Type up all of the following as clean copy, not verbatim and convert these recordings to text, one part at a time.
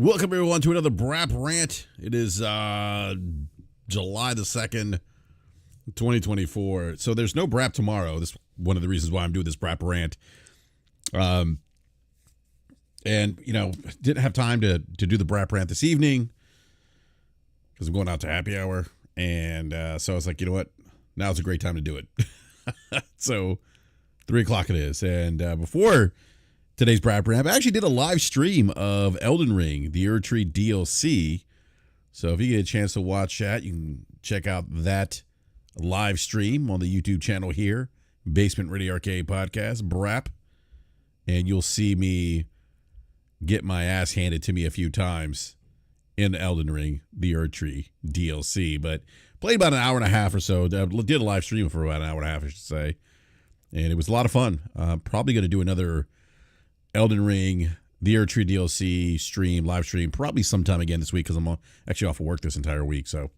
Welcome, everyone, to another Brap Rant. It is July the 2nd, 2024. So there's no Brap tomorrow. This is one of the reasons why I'm doing this Brap Rant. And, didn't have time to do the Brap Rant this evening because I'm going out to happy hour. And so I was like, you know what? Now's a great time to do it. So 3 o'clock it is. And before today's Brap Rant, I actually did a live stream of Elden Ring, the Tree DLC. So if you get a chance to watch that, you can check out that live stream on the YouTube channel here, Basement Ready Arcade Podcast, Brap. And you'll see me get my ass handed to me a few times in Elden Ring, the Tree DLC. But played about an hour and a half or so. Did a live stream for about an hour and a half, I should say. And it was a lot of fun. Probably going to do another Elden Ring, the Tree DLC stream, live stream, probably sometime again this week because I'm actually off of work this entire week. So,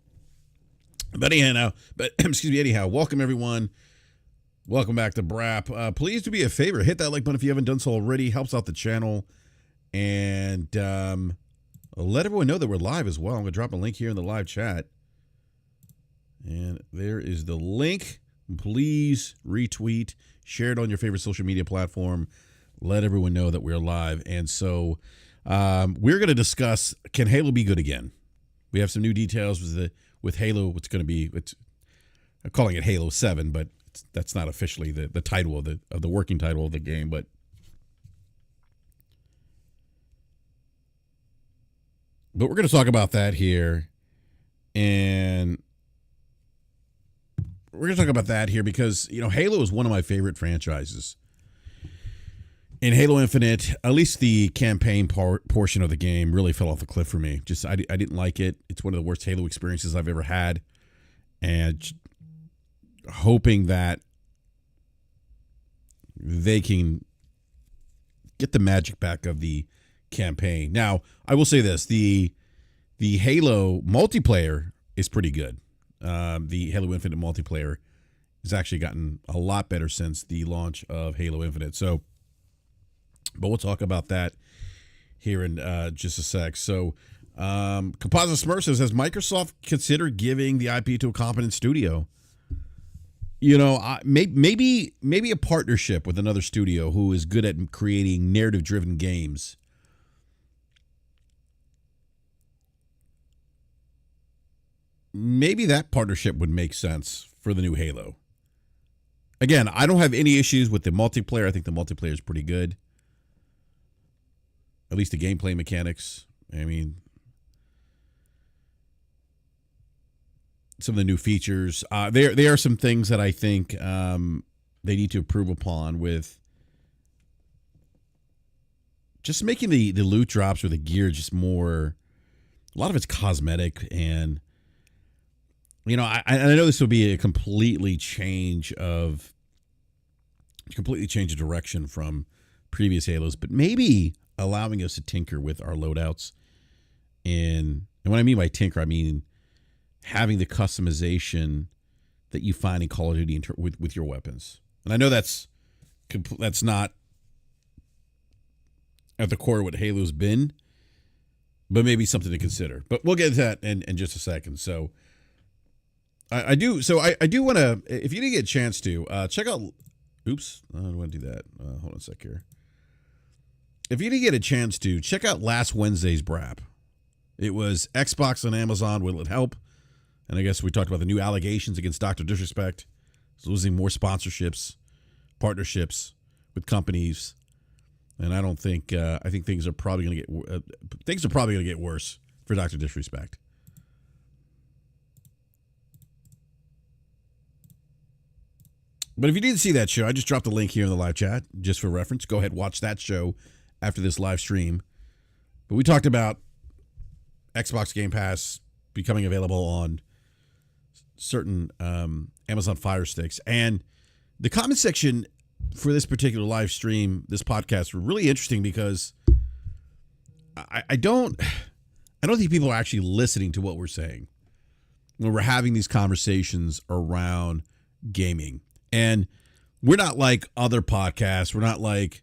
but anyhow, welcome everyone. Welcome back to Brap. Please do me a favor, hit that like button if you haven't done so already. Helps out the channel, and let everyone know that we're live as well. I'm gonna drop a link here in the live chat, and there is the link. Please retweet, share it on your favorite social media platform. Let everyone know that we're live. And so we're going to discuss, can Halo be good again? We have some new details with Halo. It's going to be, I'm calling it Halo 7, but that's not officially the title of the working title of the game. But we're going to talk about that here. And we're going to talk about that here because, Halo is one of my favorite franchises. In Halo Infinite, at least the campaign portion of the game really fell off a cliff for me. Just I didn't like it. It's one of the worst Halo experiences I've ever had. And hoping that they can get the magic back of the campaign. Now, I will say this. The Halo multiplayer is pretty good. The Halo Infinite multiplayer has actually gotten a lot better since the launch of Halo Infinite. But we'll talk about that here in just a sec. So, Composite Smurf says, has Microsoft considered giving the IP to a competent studio? Maybe a partnership with another studio who is good at creating narrative-driven games. Maybe that partnership would make sense for the new Halo. Again, I don't have any issues with the multiplayer. I think the multiplayer is pretty good. At least the gameplay mechanics. I mean, some of the new features. There are some things that I think they need to improve upon with just making the loot drops or the gear just more. A lot of it's cosmetic, and I know this will be a completely change of direction from previous Halos, but maybe allowing us to tinker with our loadouts. And when I mean by tinker, I mean having the customization that you find in Call of Duty with your weapons. And I know that's not at the core of what Halo's been, but maybe something to consider. But we'll get to that in just a second. So I do want to, if you didn't get a chance to, check out, oops, I don't want to do that. Hold on a sec here. If you didn't get a chance to, check out last Wednesday's Brap. It was Xbox and Amazon, will it help? And I guess we talked about the new allegations against Dr. Disrespect. He's losing more sponsorships, partnerships with companies. And I think things are probably going to get worse for Dr. Disrespect. But if you didn't see that show, I just dropped a link here in the live chat just for reference. Go ahead, watch that show after this live stream. But we talked about Xbox Game Pass becoming available on certain Amazon Fire Sticks. And the comment section for this particular live stream, this podcast, were really interesting because I don't think people are actually listening to what we're saying when we're having these conversations around gaming. And we're not like other podcasts. We're not like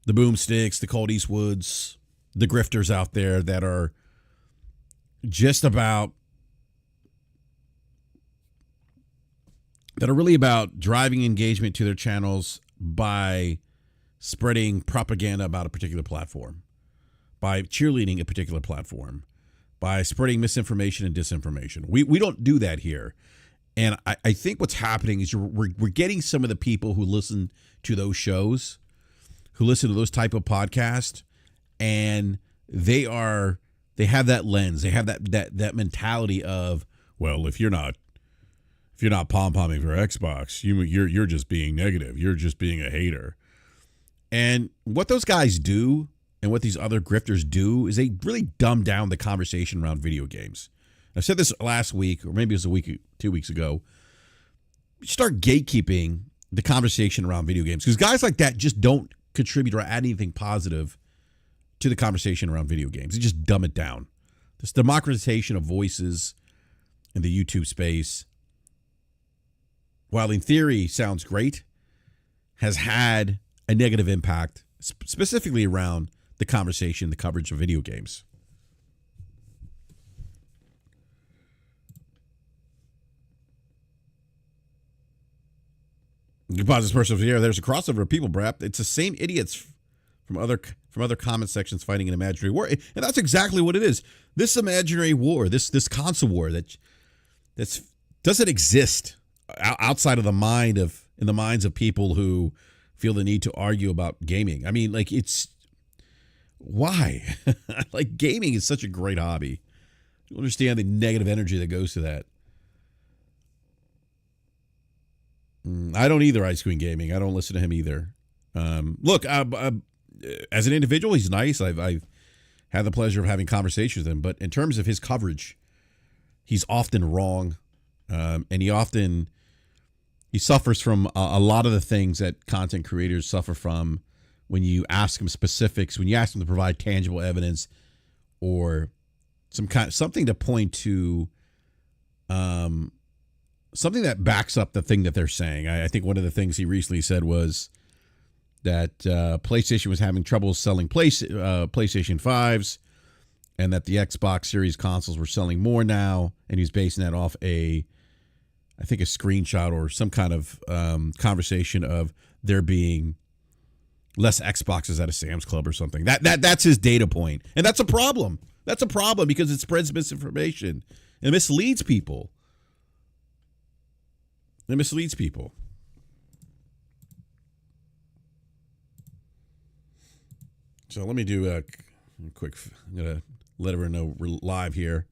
the Boomsticks, the Cold Eastwoods, the grifters out there that are just about, that are really about driving engagement to their channels by spreading propaganda about a particular platform, by cheerleading a particular platform, by spreading misinformation and disinformation. We don't do that here. And I think what's happening is we're getting some of the people who listen to those shows, who listen to those type of podcasts, and they have that lens, they have that mentality of, well, if you're not pom-pomming for Xbox, you're just being negative, you're just being a hater. And what those guys do, and what these other grifters do, is they really dumb down the conversation around video games. I said this last week, or maybe it was 2 weeks ago. You start gatekeeping the conversation around video games, because guys like that just don't contribute or add anything positive to the conversation around video games. They just dumb it down. This democratization of voices in the YouTube space, while in theory sounds great, has had a negative impact, specifically around the conversation, the coverage of video games. You pause this person here. There's a crossover of people, Brap. It's the same idiots from other comment sections fighting an imaginary war, and that's exactly what it is. This imaginary war, this console war that doesn't exist outside of in the minds of people who feel the need to argue about gaming. I mean, like, it's why? Like, gaming is such a great hobby. You understand the negative energy that goes to that. I don't either, Ice Queen Gaming. I don't listen to him either. Look, as an individual, he's nice. I've had the pleasure of having conversations with him. But in terms of his coverage, he's often wrong. And he suffers from a lot of the things that content creators suffer from when you ask him specifics, when you ask him to provide tangible evidence or something to point to, something that backs up the thing that they're saying. I think one of the things he recently said was that PlayStation was having trouble selling PlayStation 5s, and that the Xbox Series consoles were selling more now, and he's basing that off a screenshot or some kind of conversation of there being less Xboxes at a Sam's Club or something. That's his data point, and that's a problem. That's a problem because it spreads misinformation and misleads people. It misleads people. So let me do a quick. I'm gonna let everyone know we're live here.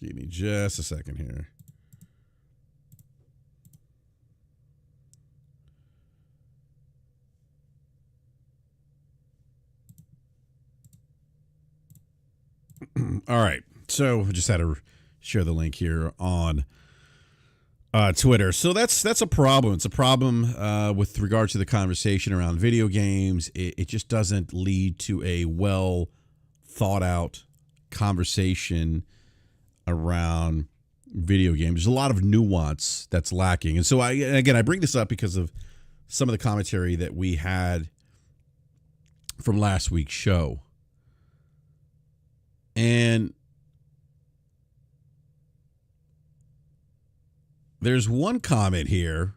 Give me just a second here. All right. So I just had to share the link here on Twitter. So that's a problem. It's a problem with regard to the conversation around video games. It just doesn't lead to a well thought out conversation around video games. There's a lot of nuance that's lacking. And so I bring this up because of some of the commentary that we had from last week's show. And there's one comment here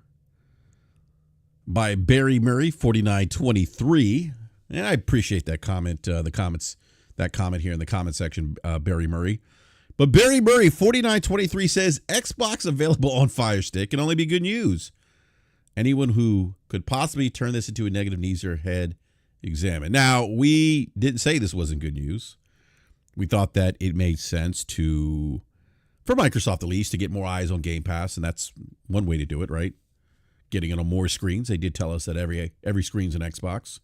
by Barry Murray 4923, and I appreciate that comment. That comment here in the comment section, Barry Murray. But Barry Murray 4923 says Xbox available on Fire Stick can only be good news. Anyone who could possibly turn this into a negative needs their head examine. Now, we didn't say this wasn't good news. We thought that it made sense for Microsoft at least, to get more eyes on Game Pass, and that's one way to do it, right? Getting it on more screens. They did tell us that every screen's an Xbox.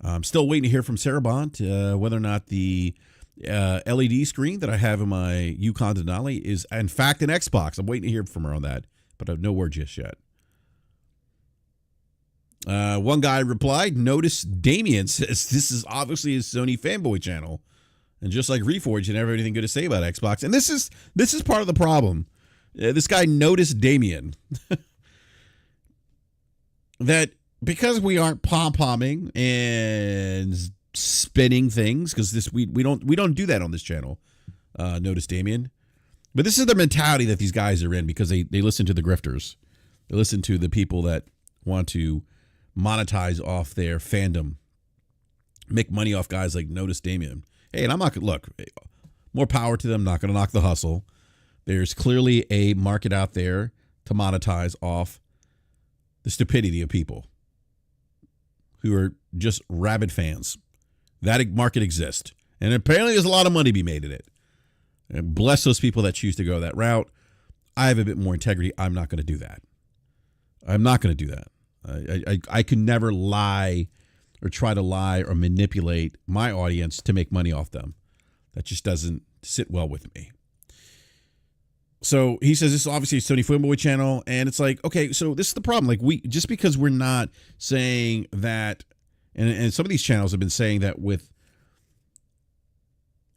I'm still waiting to hear from Sarah Bond whether or not the LED screen that I have in my Yukon Denali is in fact an Xbox. I'm waiting to hear from her on that, but I have no word just yet. One guy replied, notice Damien says this is obviously a Sony fanboy channel. And just like Reforged, you never have anything good to say about Xbox. And this is part of the problem. This guy noticed Damien that because we aren't pom-pomming and spinning things, because we don't do that on this channel. Notice Damien. But this is the mentality that these guys are in because they listen to the grifters. They listen to the people that want to monetize off their fandom, make money off guys like Notice Damien. Hey, and I'm not going to look, more power to them. Not going to knock the hustle. There's clearly a market out there to monetize off the stupidity of people who are just rabid fans. That market exists. And apparently there's a lot of money to be made in it. And bless those people that choose to go that route. I have a bit more integrity. I'm not going to do that. I'm not going to do that. I could never lie or try to lie or manipulate my audience to make money off them. That just doesn't sit well with me. So he says this is obviously a Sony Fanboy channel, and it's like, okay, so this is the problem. Like, we just because we're not saying that, and some of these channels have been saying that with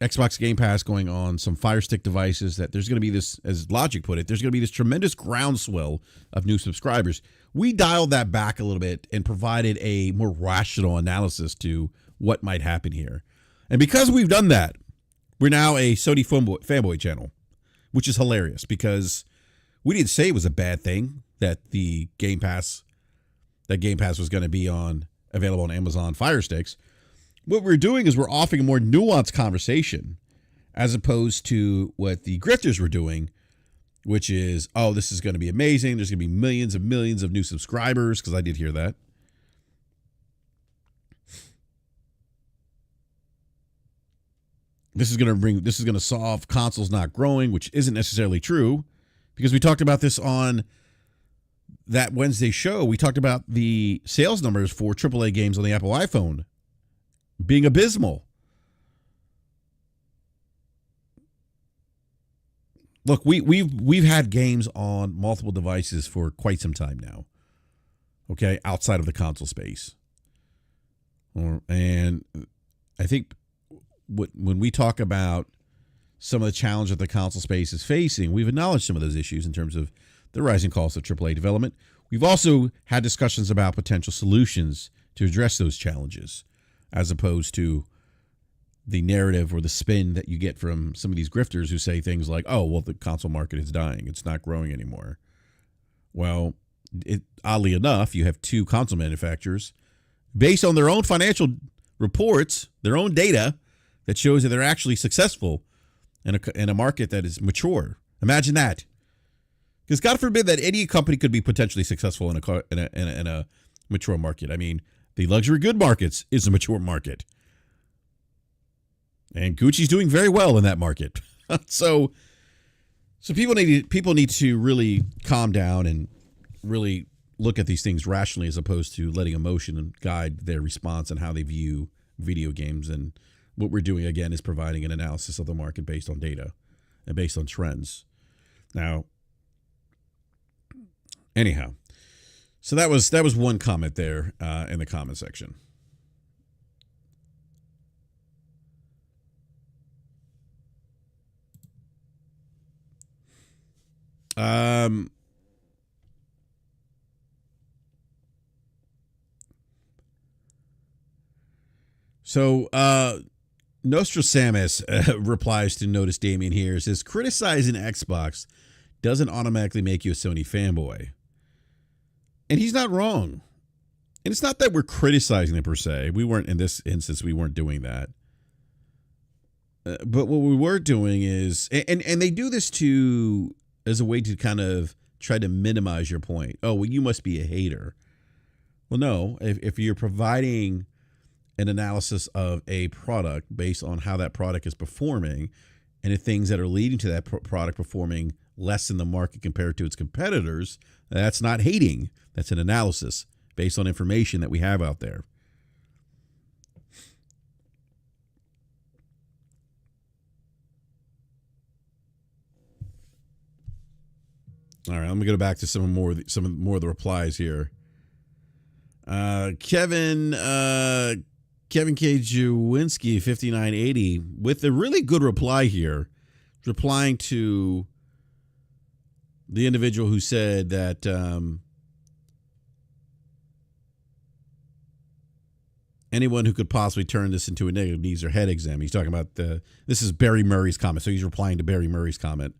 Xbox Game Pass going on some Fire Stick devices, that there's going to be this, as Logic put it, there's going to be this tremendous groundswell of new subscribers. We dialed that back a little bit and provided a more rational analysis to what might happen here. And because we've done that, we're now a Sony fanboy channel, which is hilarious because we didn't say it was a bad thing that the Game Pass was going to be available on Amazon Fire Sticks. What we're doing is we're offering a more nuanced conversation as opposed to what the grifters were doing, which is, oh, this is going to be amazing. There's going to be millions and millions of new subscribers, because I did hear that. This is going to solve consoles not growing, which isn't necessarily true, because we talked about this on that Wednesday show. We talked about the sales numbers for AAA games on the Apple iPhone being abysmal. Look, we've had games on multiple devices for quite some time now. Okay, outside of the console space. And I think when we talk about some of the challenges that the console space is facing, we've acknowledged some of those issues in terms of the rising cost of AAA development. We've also had discussions about potential solutions to address those challenges, as opposed to the narrative or the spin that you get from some of these grifters who say things like, oh, well, the console market is dying. It's not growing anymore. Well, oddly enough, you have two console manufacturers based on their own financial reports, their own data that shows that they're actually successful in a market that is mature. Imagine that. Because God forbid that any company could be potentially successful in a mature market. I mean, the luxury good markets is a mature market. And Gucci's doing very well in that market. So people need to really calm down and really look at these things rationally, as opposed to letting emotion guide their response and how they view video games. And what we're doing, again, is providing an analysis of the market based on data and based on trends. Now, anyhow, so that was one comment there in the comment section. So Nostradamus replies to Notice Damien here. It says, criticizing Xbox doesn't automatically make you a Sony fanboy. And he's not wrong. And it's not that we're criticizing them per se. We weren't, in this instance, we weren't doing that. But what we were doing is, and they do this as a way to kind of try to minimize your point. Oh, well, you must be a hater. Well, no, if you're providing an analysis of a product based on how that product is performing, and the things that are leading to that product performing less in the market compared to its competitors, that's not hating. That's an analysis based on information that we have out there. All right, I'm gonna go back to some more of the replies here. Kevin Kevin K. Jawinski, 5980, with a really good reply here, replying to the individual who said that anyone who could possibly turn this into a negative needs their head exam. He's talking about this is Barry Murray's comment, so he's replying to Barry Murray's comment.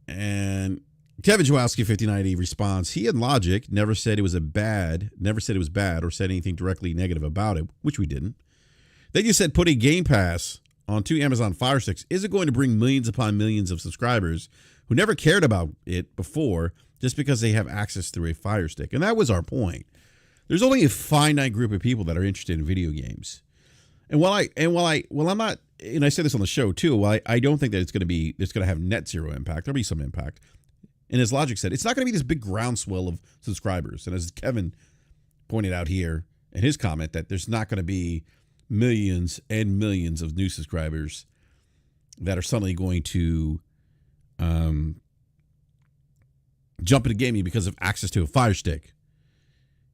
And Kevin Jawowski, 5980, responds, he and Logic never said it was bad or said anything directly negative about it, which we didn't. They just said putting Game Pass on two Amazon Fire Sticks isn't going to bring millions upon millions of subscribers who never cared about it before just because they have access through a Fire Stick. And that was our point. There's only a finite group of people that are interested in video games. And I'm not, and I said this on the show too, I don't think that it's going to have net zero impact. There'll be some impact. And as Logic said, it's not going to be this big groundswell of subscribers. And as Kevin pointed out here in his comment, that there's not going to be millions and millions of new subscribers that are suddenly going to jump into gaming because of access to a Fire Stick.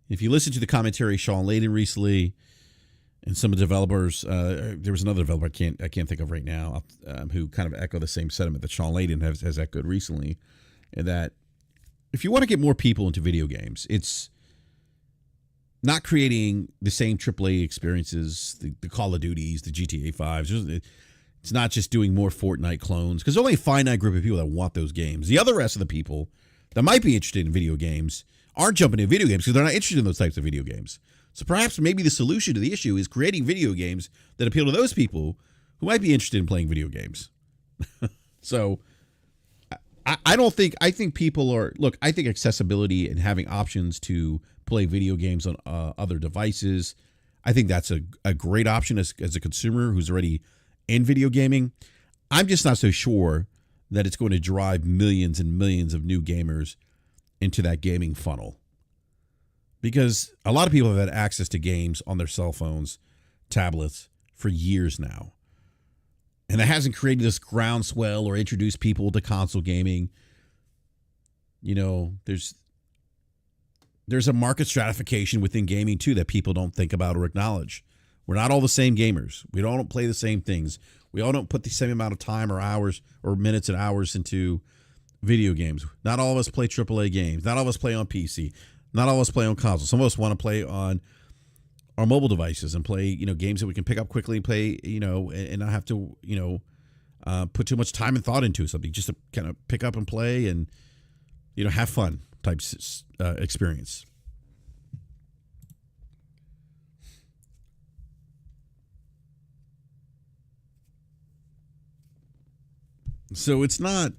If you listen to the commentary, Sean Layden recently, and some of the developers, there was another developer I can't think of right now, who kind of echo the same sentiment that Sean Layden has echoed recently, and that if you want to get more people into video games, it's not creating the same AAA experiences, the Call of Duties, the GTA 5s. It's not just doing more Fortnite clones, because there's only a finite group of people that want those games. The other rest of the people that might be interested in video games aren't jumping into video games because they're not interested in those types of video games. So perhaps maybe the solution to the issue is creating video games that appeal to those people who might be interested in playing video games. So I think people are, look, I think accessibility and having options to play video games on other devices, I think that's a great option as a consumer who's already in video gaming. I'm just not so sure that it's going to drive millions and millions of new gamers into that gaming funnel, because a lot of people have had access to games on their cell phones, tablets for years now. And that hasn't created this groundswell or introduced people to console gaming. You know, there's a market stratification within gaming too that people don't think about or acknowledge. We're not all the same gamers. We all don't play the same things. We all don't put the same amount of time or hours or minutes and hours into video games. Not all of us play AAA games. Not all of us play on PC. Not all of us play on console. Some of us want to play on our mobile devices and play, games that we can pick up quickly and play, and not have to, put too much time and thought into something. Just to kind of pick up and play and, have fun type experience. So it's not.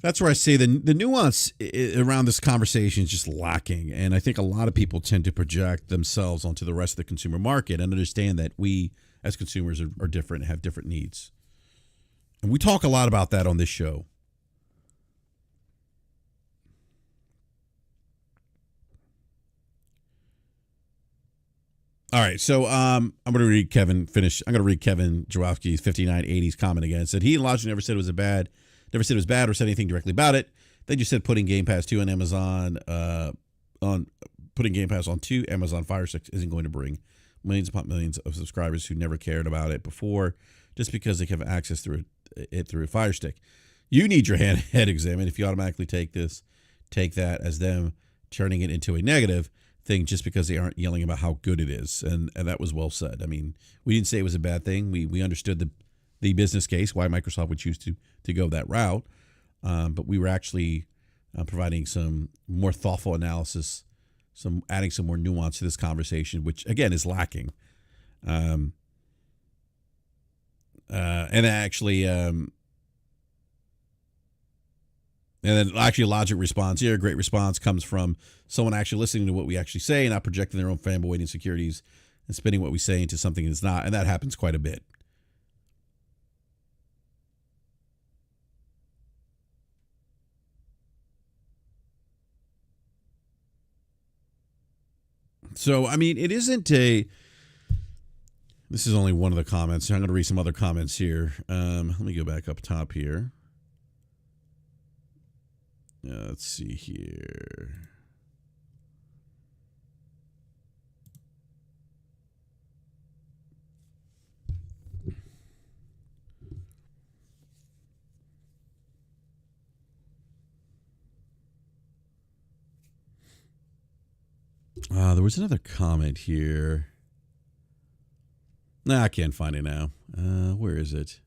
That's where I say the nuance around this conversation is just lacking. And I think a lot of people tend to project themselves onto the rest of the consumer market and understand that we as consumers are different and have different needs. And we talk a lot about that on this show. All right, so I'm going to read Kevin Jawowski's 5980's comment again. It said he and Logic never said it was bad or said anything directly about it. They just said putting Game Pass 2 on Amazon putting Game Pass on two Amazon Fire Sticks isn't going to bring millions upon millions of subscribers who never cared about it before just because they have access through a Fire Stick. You need your head examined if you automatically take that as them turning it into a negative thing just because they aren't yelling about how good it is. And that was well said. I mean, we didn't say it was a bad thing. We understood the business case, why Microsoft would choose to go that route. But we were actually providing some more thoughtful analysis, adding some more nuance to this conversation, which again is lacking. And then actually Logic response here. Great response comes from someone actually listening to what we actually say and not projecting their own fanboy insecurities and spinning what we say into something that's not. And that happens quite a bit. So, I mean, it isn't this is only one of the comments. I'm going to read some other comments here. Let me go back up top here. Let's see here. There was another comment here. Nah, I can't find it now. Where is it?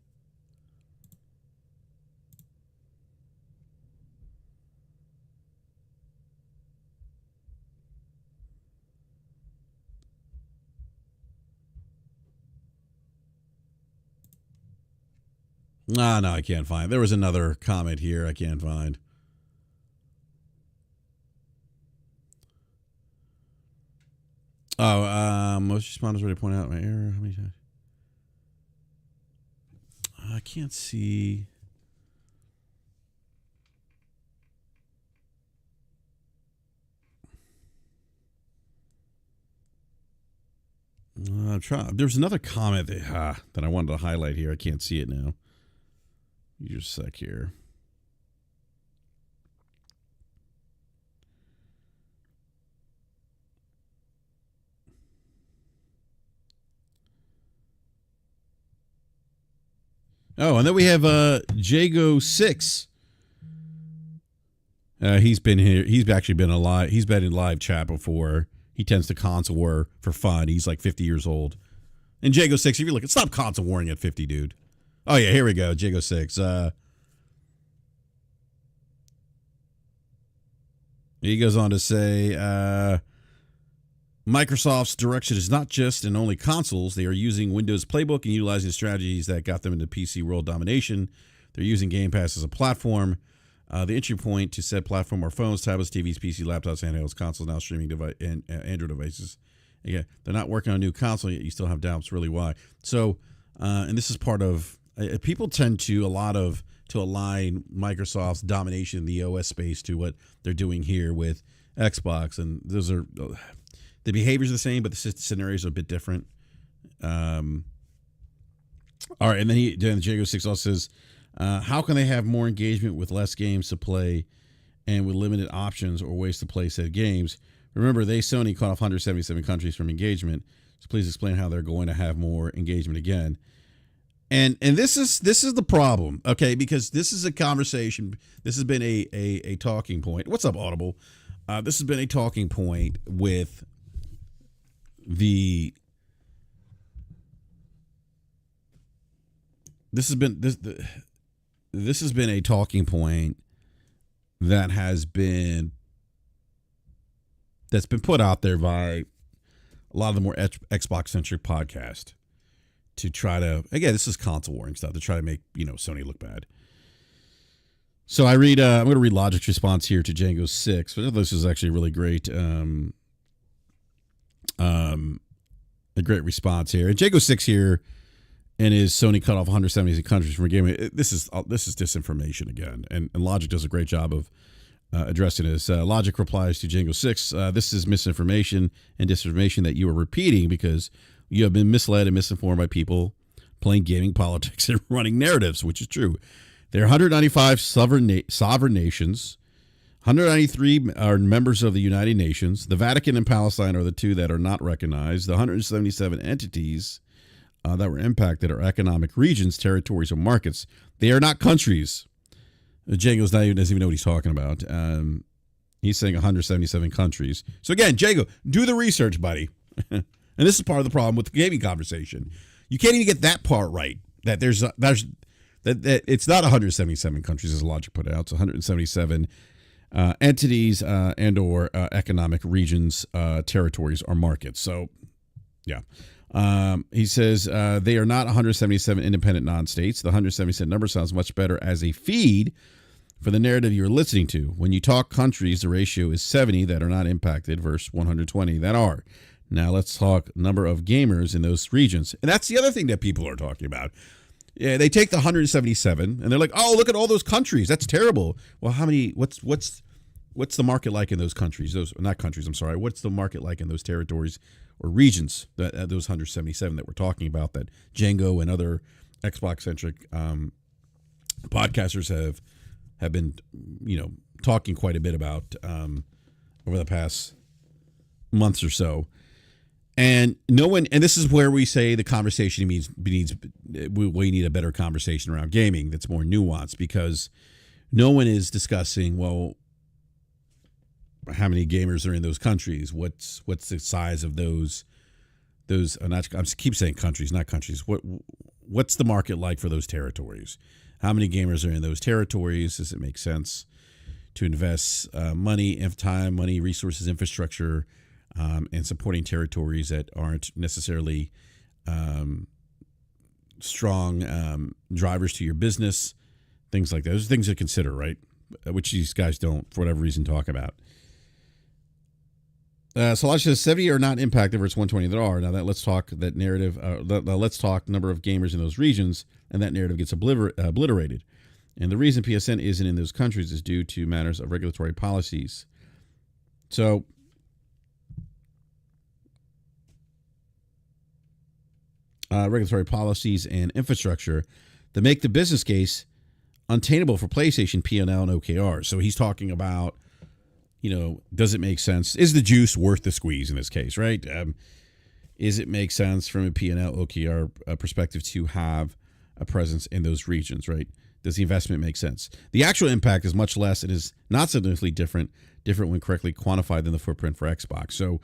No, I can't find. There was another comment here I can't find. Most respondents already point out my error. How many times? I can't see. I'm trying. There's another comment that I wanted to highlight here. I can't see it now. Just a sec here. Oh, and then we have Jago6. He's been here. He's actually been alive. He's been in live chat before. He tends to console war for fun. He's like 50 years old. And Jago6, if you look, stop console warring at 50, dude. Oh yeah, here we go. Jago6. He goes on to say, Microsoft's direction is not just and only consoles. They are using Windows Playbook and utilizing strategies that got them into PC world domination. They're using Game Pass as a platform. The entry point to said platform are phones, tablets, TVs, PC, laptops, handhelds, consoles, now streaming device, and Android devices. Again, they're not working on a new console yet. You still have doubts, really why. So, and this is part of, people tend to align Microsoft's domination in the OS space to what they're doing here with Xbox. And those are, the behaviors are the same, but the scenarios are a bit different. All right, and then Jago6 also says, how can they have more engagement with less games to play and with limited options or ways to play said games? Remember, Sony cut off 177 countries from engagement. So please explain how they're going to have more engagement again. And this is the problem, okay? Because this is a conversation. This has been a talking point. What's up, Audible? This has been a talking point with the. This has been a talking point that's been put out there by a lot of the more Xbox centric podcasts to try to, again, this is console warring stuff, to try to make Sony look bad. So I'm going to read Logic's response here to Jago6. This is actually really great. A great response here. And Jago6 here, and his Sony cut off 170 countries from gaming. This is disinformation again, and Logic does a great job of addressing this. Logic replies to Jago6, this is misinformation and disinformation that you are repeating because you have been misled and misinformed by people playing gaming politics and running narratives, which is true. There are 195 sovereign nations. 193 are members of the United Nations. The Vatican and Palestine are the two that are not recognized. The 177 entities that were impacted are economic regions, territories, or markets. They are not countries. Jago's doesn't even know what he's talking about. He's saying 177 countries. So again, Jago, do the research, buddy. And this is part of the problem with the gaming conversation. You can't even get that part right. That that it's not 177 countries, as Logic put out. It's 177 entities and or economic regions, territories, or markets. So, yeah. He says they are not 177 independent non-states. The 177 number sounds much better as a feed for the narrative you're listening to. When you talk countries, the ratio is 70 that are not impacted versus 120 that are. Now let's talk number of gamers in those regions. And that's the other thing that people are talking about. Yeah, they take the 177 and they're like, "Oh, look at all those countries. That's terrible." Well, how many? What's the market like in those countries? Those not countries. I'm sorry. What's the market like in those territories or regions that those 177 that we're talking about? That Django and other Xbox centric podcasters have been talking quite a bit about over the past months or so. And no one, and this is where we say the conversation we need a better conversation around gaming that's more nuanced, because no one is discussing, well, how many gamers are in those countries? What's the size of those? I keep saying countries, not countries. What's the market like for those territories? How many gamers are in those territories? Does it make sense to invest money, time, money, resources, infrastructure, and supporting territories that aren't necessarily strong drivers to your business? Things like that. Those are things to consider, right? Which these guys don't, for whatever reason, talk about. Solage says 70 are not impacted versus 120 that are. Now that let's talk that narrative. Let's talk number of gamers in those regions, and that narrative gets obliterated. And the reason PSN isn't in those countries is due to matters of regulatory policies. So, regulatory policies and infrastructure that make the business case untenable for PlayStation, P&L, and OKR. So he's talking about, does it make sense? Is the juice worth the squeeze in this case, right? Is it make sense from a P&L, OKR perspective to have a presence in those regions, right? Does the investment make sense? The actual impact is much less. It is not significantly different when correctly quantified than the footprint for Xbox. So,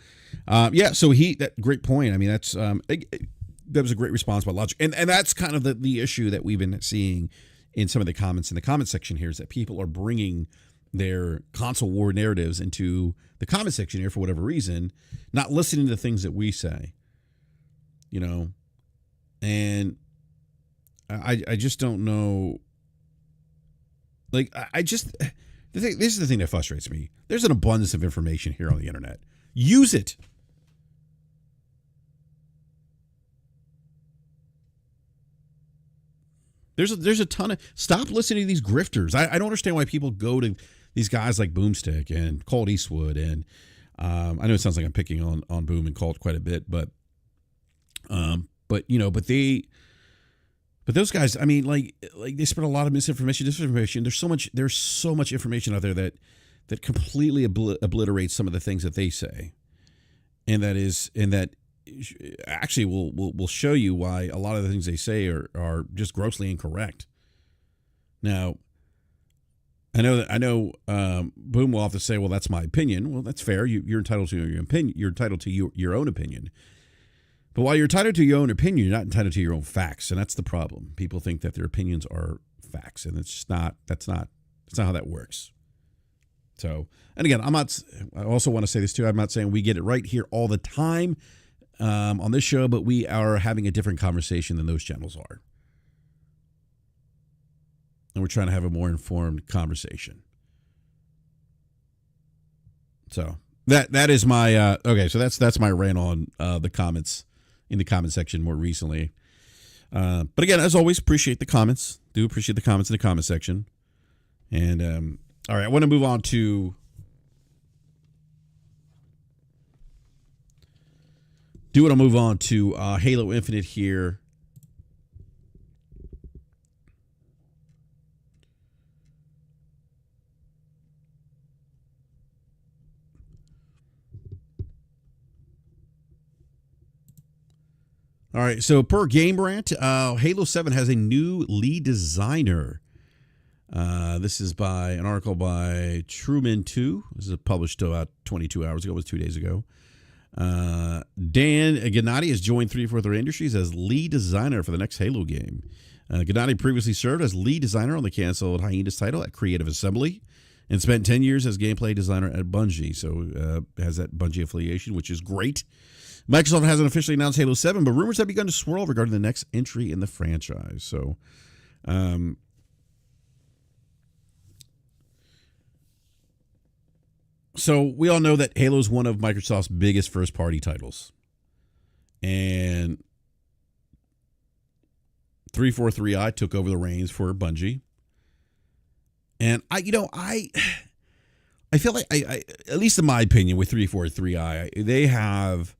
so that great point. I mean, that was a great response by Logic. And that's kind of the issue that we've been seeing in some of the comments in the comment section here, is that people are bringing their console war narratives into the comment section here for whatever reason, not listening to the things that we say, and I just don't know. Like, this is the thing that frustrates me. There's an abundance of information here on the internet. Use it. There's a ton of, stop listening to these grifters. I don't understand why people go to these guys like Boomstick and Colt Eastwood, and I know it sounds like I'm picking on Boom and Colt quite a bit, but those guys, I mean, like they spread a lot of misinformation, disinformation. There's so much information out there that completely obliterates some of the things that they say, and that actually will show you why a lot of the things they say are just grossly incorrect. Now, I know Boom will have to say, well, that's my opinion. Well, that's fair. You're entitled to your opinion. You're entitled to your own opinion. But while you're entitled to your own opinion, you're not entitled to your own facts, and that's the problem. People think that their opinions are facts, and it's just not. That's not how that works. So, and again, I also want to say this too. I'm not saying we get it right here all the time on this show, but we are having a different conversation than those channels are, and we're trying to have a more informed conversation. So that is my okay. So that's my rant on the comments in the comment section more recently. But again, as always, appreciate the comments. Do appreciate the comments in the comment section. And all right, I want to move on to Halo Infinite here. All right, so per Game Rant, Halo 7 has a new lead designer. This is by an article by Truman2. This is published about 22 hours ago. It was 2 days ago. Dan Gennady has joined 343 Industries as lead designer for the next Halo game. Gennady previously served as lead designer on the canceled Hiatus title at Creative Assembly and spent 10 years as gameplay designer at Bungie. So has that Bungie affiliation, which is great. Microsoft hasn't officially announced Halo 7, but rumors have begun to swirl regarding the next entry in the franchise. So, we all know that Halo is one of Microsoft's biggest first-party titles. And 343i took over the reins for Bungie. And I feel like I at least in my opinion with 343i, they have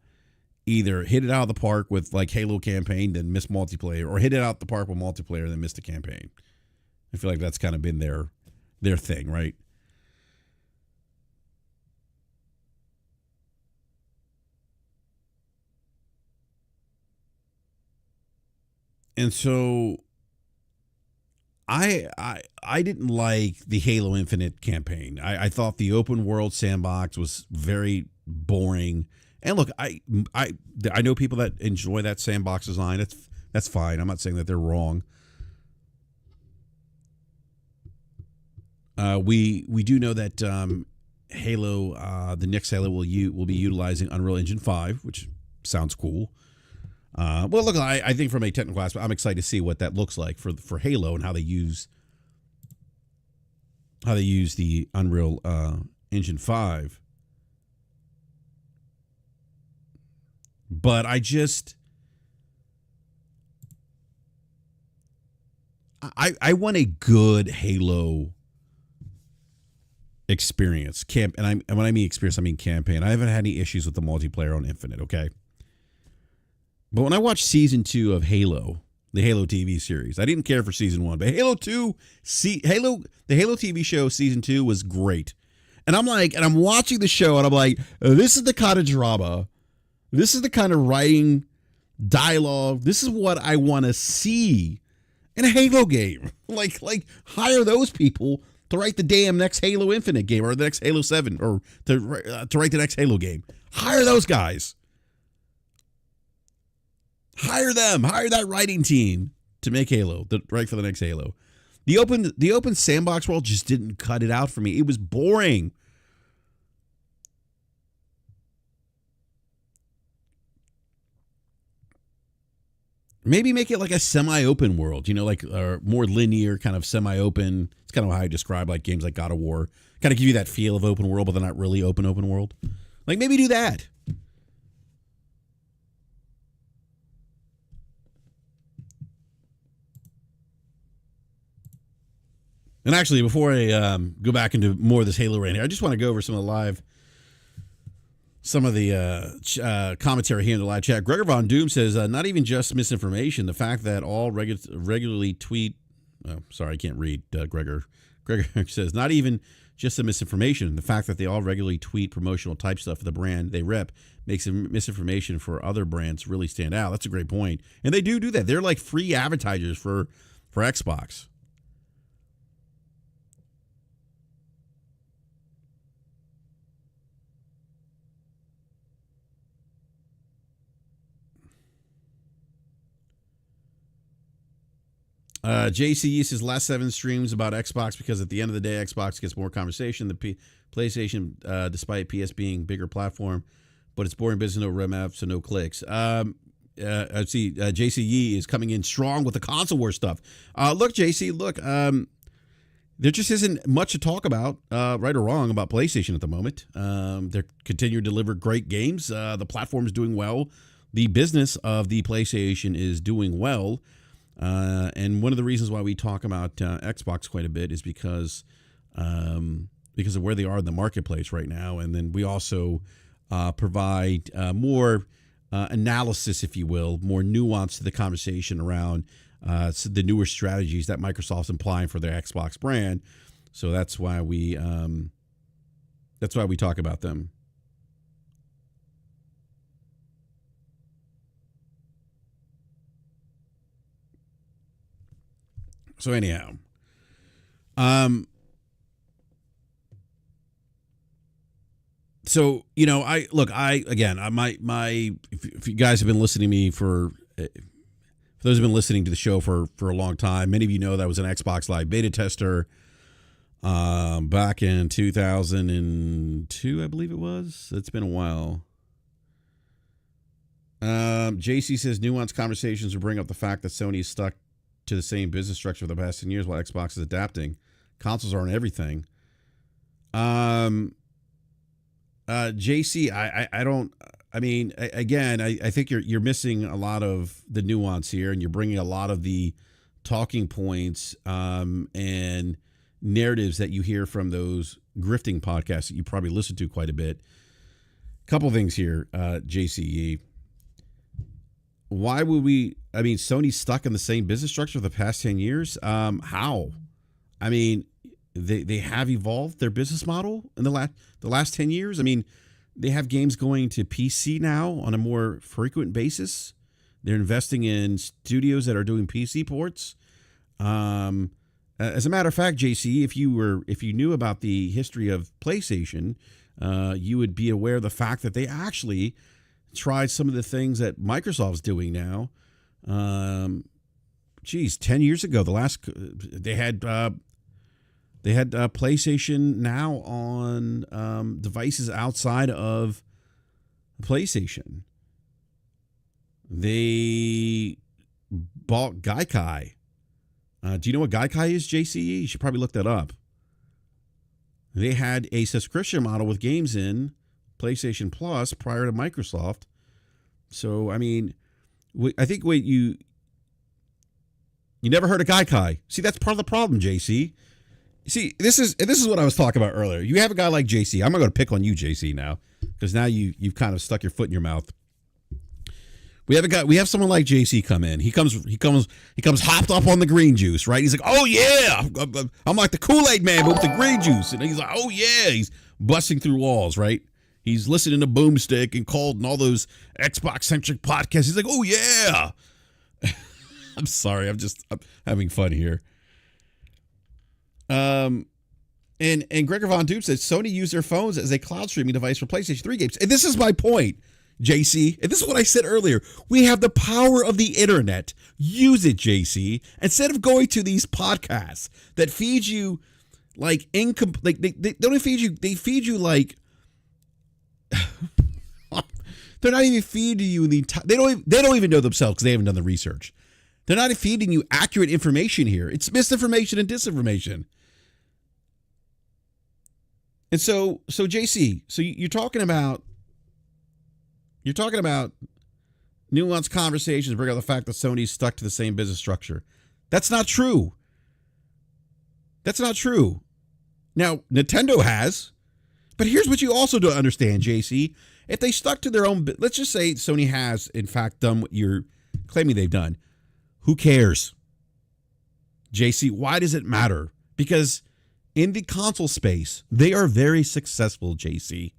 either hit it out of the park with like Halo campaign, then missed multiplayer, or hit it out the park with multiplayer, then missed the campaign. I feel like that's kind of been their thing, right? And so I didn't like the Halo Infinite campaign. I thought the open world sandbox was very boring. And look, I know people that enjoy that sandbox design. That's fine. I'm not saying that they're wrong. We do know that Halo, the next Halo will be utilizing Unreal Engine 5, which sounds cool. Well, look, I think from a technical aspect, I'm excited to see what that looks like for Halo and how they use the Unreal Engine 5. But I want a good Halo experience and when I mean experience, I mean campaign. I haven't had any issues with the multiplayer on Infinite, okay? But when I watched season 2 of Halo, the Halo TV series, I didn't care for season 1, but the Halo TV show season 2 was great. And I'm watching the show and I'm like, this is the kind of drama, this is the kind of writing, dialogue, this is what I want to see in a Halo game. Like hire those people to write the damn next Halo Infinite game or the next Halo 7 or to write the next Halo game. Hire those guys. Hire them. Hire that writing team to make Halo, right for the next Halo. The open sandbox world just didn't cut it out for me. It was boring. Maybe make it like a semi-open world, like more linear, kind of semi-open. It's kind of how I describe like games like God of War. Kind of give you that feel of open world, but they're not really open world. Like maybe do that. And actually, before I go back into more of this Halo rant here, I just want to go over some of the commentary here in the live chat. Gregor Von Doom says, not even just misinformation. The fact that all regularly tweet... Oh, sorry, I can't read, Gregor. Gregor says, not even just the misinformation. The fact that they all regularly tweet promotional type stuff for the brand they rep makes misinformation for other brands really stand out. That's a great point. And they do that. They're like free advertisers for Xbox. JC says last 7 streams about Xbox because at the end of the day, Xbox gets more conversation. The PlayStation, despite PS being bigger platform, but it's boring business, no roadmap, so no clicks. I see JC is coming in strong with the console war stuff. Look, JC, there just isn't much to talk about, right or wrong, about PlayStation at the moment. They're continuing to deliver great games. The platform is doing well. The business of the PlayStation is doing well. And one of the reasons why we talk about Xbox quite a bit is because of where they are in the marketplace right now. And then we also provide more analysis, if you will, more nuance to the conversation around the newer strategies that Microsoft's implying for their Xbox brand. So that's why we talk about them. So anyhow, so if you guys have been listening to me for those who've been listening to the show for a long time, many of you know that I was an Xbox Live beta tester back in 2002, I believe it was. It's been a while. JC says nuanced conversations will bring up the fact that Sony is stuck to the same business structure for the past 10 years while Xbox is adapting. Consoles aren't everything. JC, I think you're missing a lot of the nuance here, and you're bringing a lot of the talking points and narratives that you hear from those grifting podcasts that you probably listen to quite a bit. Couple things here, JCE. Why would Sony's stuck in the same business structure for the past 10 years? How? I mean, they have evolved their business model in the last 10 years. I mean, they have games going to PC now on a more frequent basis. They're investing in studios that are doing PC ports. As a matter of fact, JC, if you knew about the history of PlayStation, you would be aware of the fact that they actually tried some of the things that Microsoft's doing now. 10 years ago, they had PlayStation Now on devices outside of PlayStation. They bought Gaikai. Do you know what Gaikai is, JC? You should probably look that up. They had a subscription model with games in PlayStation Plus prior to Microsoft. So, I mean, I think you never heard of Gaikai. See, that's part of the problem, JC. See, this is what I was talking about earlier. You have a guy like JC. I'm not going to pick on you, JC, now, because now you've kind of stuck your foot in your mouth. We have someone like JC come in. He comes hopped up on the green juice, right? He's like, oh yeah, I'm like the Kool-Aid man, but with the green juice. And he's like, oh yeah, he's busting through walls, right? He's listening to Boomstick and Cold and all those Xbox-centric podcasts. He's like, oh yeah. I'm sorry, I'm having fun here. And Gregor Von Doom says Sony used their phones as a cloud streaming device for PlayStation 3 games. And this is my point, JC. And this is what I said earlier. We have the power of the internet. Use it, JC. Instead of going to these podcasts that feed you like they don't feed you. They feed you like they're not even feeding you the entire. They don't even know themselves because they haven't done the research. They're not feeding you accurate information here. It's misinformation and disinformation. And so JC, so you're talking about nuanced conversations, bring out the fact that Sony's stuck to the same business structure. That's not true. That's not true. Now, Nintendo has, but here's what you also don't understand, JC. If they stuck to their own, let's just say Sony has, in fact, done what you're claiming they've done. Who cares? JC, why does it matter? Because in the console space, they are very successful, JC.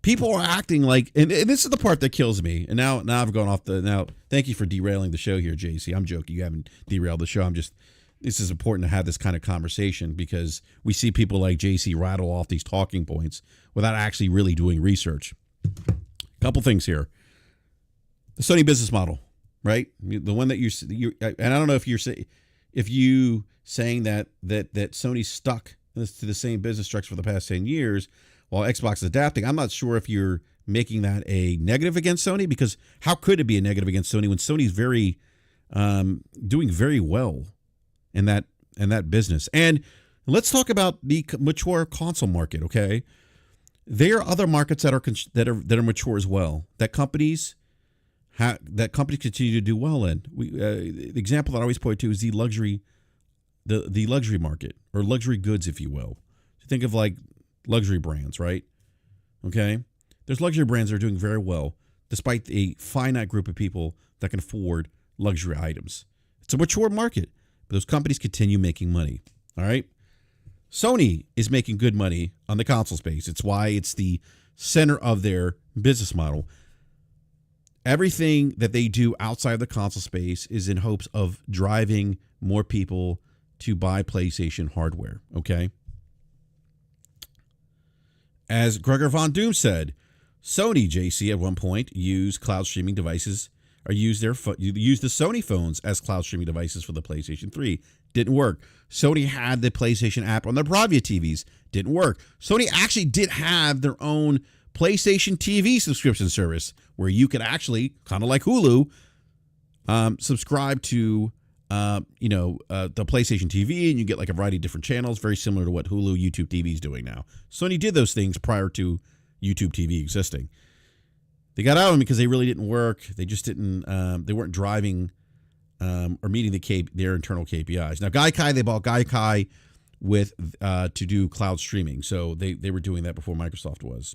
People are acting like, and this is the part that kills me. And now I've gone off now, thank you for derailing the show here, JC. I'm joking. You haven't derailed the show. This is important to have this kind of conversation because we see people like JC rattle off these talking points without actually really doing research. A couple things here. The Sony business model. Right, the one that you and I don't know if you saying that Sony's stuck to the same business structure for the past 10 years while Xbox is adapting. I'm not sure if you're making that a negative against Sony, because how could it be a negative against Sony when Sony's very doing very well in that business? And let's talk about the mature console market. Okay, there are other markets that are mature as well that companies continue to do well in. The example that I always point to is the luxury market, or luxury goods, if you will. So think of like luxury brands, right? Okay, there's luxury brands that are doing very well, despite a finite group of people that can afford luxury items. It's a mature market, but those companies continue making money. All right, Sony is making good money on the console space. It's why it's the center of their business model. Everything that they do outside of the console space is in hopes of driving more people to buy PlayStation hardware, okay? As Gregor Von Doom said, Sony, JC, at one point used cloud streaming devices, or used the Sony phones as cloud streaming devices for the PlayStation 3. Didn't work. Sony had the PlayStation app on their Bravia TVs. Didn't work. Sony actually did have their own PlayStation TV subscription service where you could actually, kind of like Hulu, subscribe to the PlayStation TV, and you get like a variety of different channels, very similar to what Hulu, YouTube TV is doing now. Sony did those things prior to YouTube TV existing. They got out of them because they really didn't work. They just didn't. They weren't driving or meeting their internal KPIs. Now, they bought Gaikai with to do cloud streaming, so they were doing that before Microsoft was.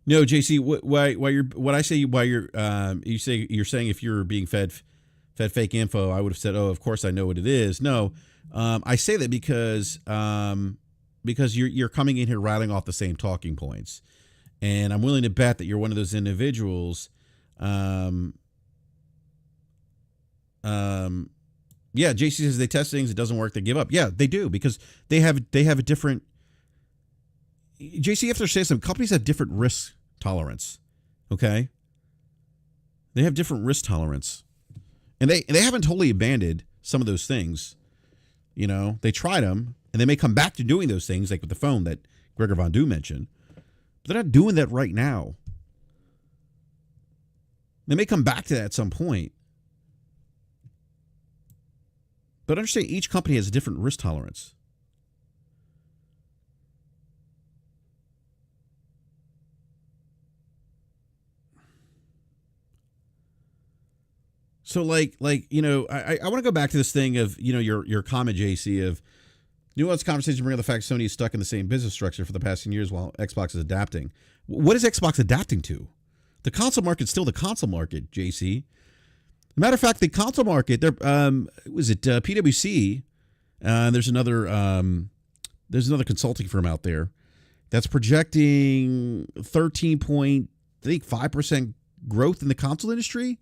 No, JC. You're saying if you're being fed fake info, I would have said, "Oh, of course I know what it is." No, I say that because you're coming in here rattling off the same talking points, and I'm willing to bet that you're one of those individuals Um, yeah, JC says they test things, it doesn't work, they give up. Yeah, they do because they have a different. JC, you have to say some companies have different risk tolerance. Okay, they have different risk tolerance, and they haven't totally abandoned some of those things. You know, they tried them, and they may come back to doing those things, like with the phone that Gregor Von Du mentioned. But they're not doing that right now. They may come back to that at some point. But understand, each company has a different risk tolerance. So like you know, I want to go back to this thing of, you know, your comment, JC, of nuanced conversation bring up the fact Sony is stuck in the same business structure for the past 10 years while Xbox is adapting. What is Xbox adapting to? The console market's still the console market, JC. Matter of fact, the console market, there was it PwC. There's another consulting firm out there that's projecting 13.5% growth in the console industry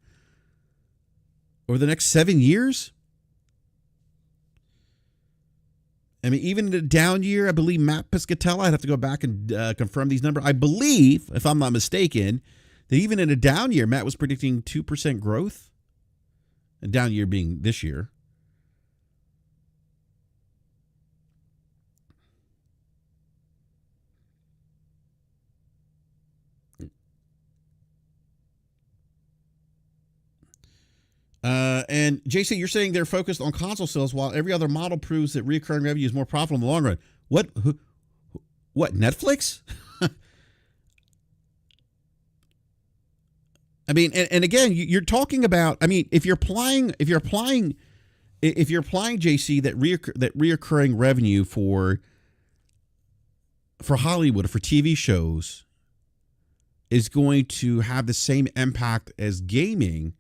over the next 7 years. I mean, even in a down year, I believe Matt Piscatella, I'd have to go back and confirm these numbers. I believe, if I'm not mistaken, that even in a down year, Matt was predicting 2% growth. A down year being this year. And JC, you're saying they're focused on console sales while every other model proves that recurring revenue is more profitable in the long run. What, Netflix? I mean, and again, you're talking about, I mean, if you're applying JC, that reoccurring revenue for Hollywood or for TV shows is going to have the same impact as gaming,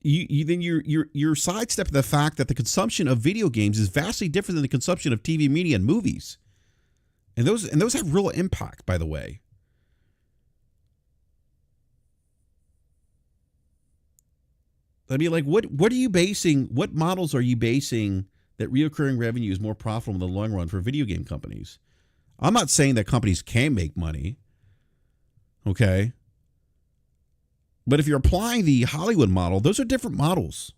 then you're sidestepping the fact that the consumption of video games is vastly different than the consumption of TV media and movies, and those have real impact, by the way. I mean, like, what models are you basing that reoccurring revenue is more profitable in the long run for video game companies? I'm not saying that companies can make money, okay? But if you're applying the Hollywood model, those are different models.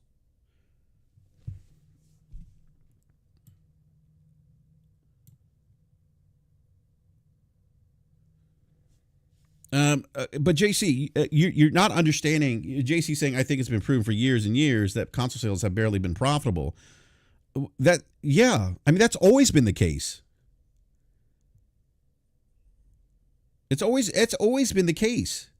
But JC, you're not understanding. JC saying, I think it's been proven for years and years that console sales have barely been profitable. I mean, that's always been the case. It's always been the case.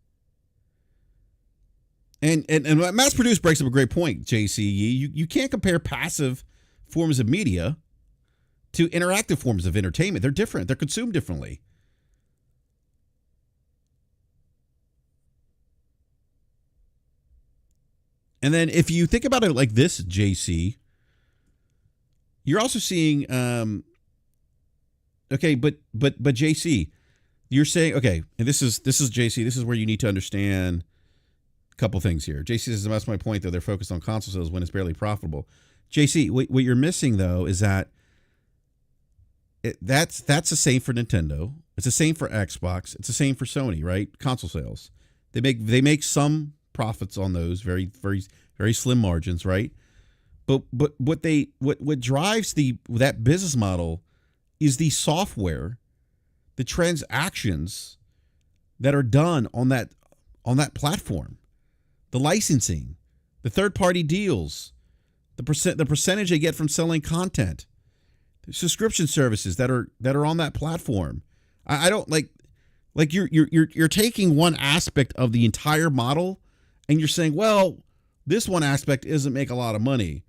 And mass produced breaks up a great point, JC. You can't compare passive forms of media to interactive forms of entertainment. They're different. They're consumed differently. And then if you think about it like this, JC, you're also seeing, okay, but JC, you're saying, okay, and this is JC, this is where you need to understand a couple things here. JC says, that's my point, though, they're focused on console sales when it's barely profitable. JC, what you're missing, though, is that that's the same for Nintendo. It's the same for Xbox. It's the same for Sony, right? Console sales. They make some profits on those, very, very, very slim margins, right? But what drives that business model is the software, the transactions that are done on that platform, the licensing, the third-party deals, the percentage they get from selling content, the subscription services that are on that platform. I don't like you're taking one aspect of the entire model and you're saying, well, this one aspect doesn't make a lot of money,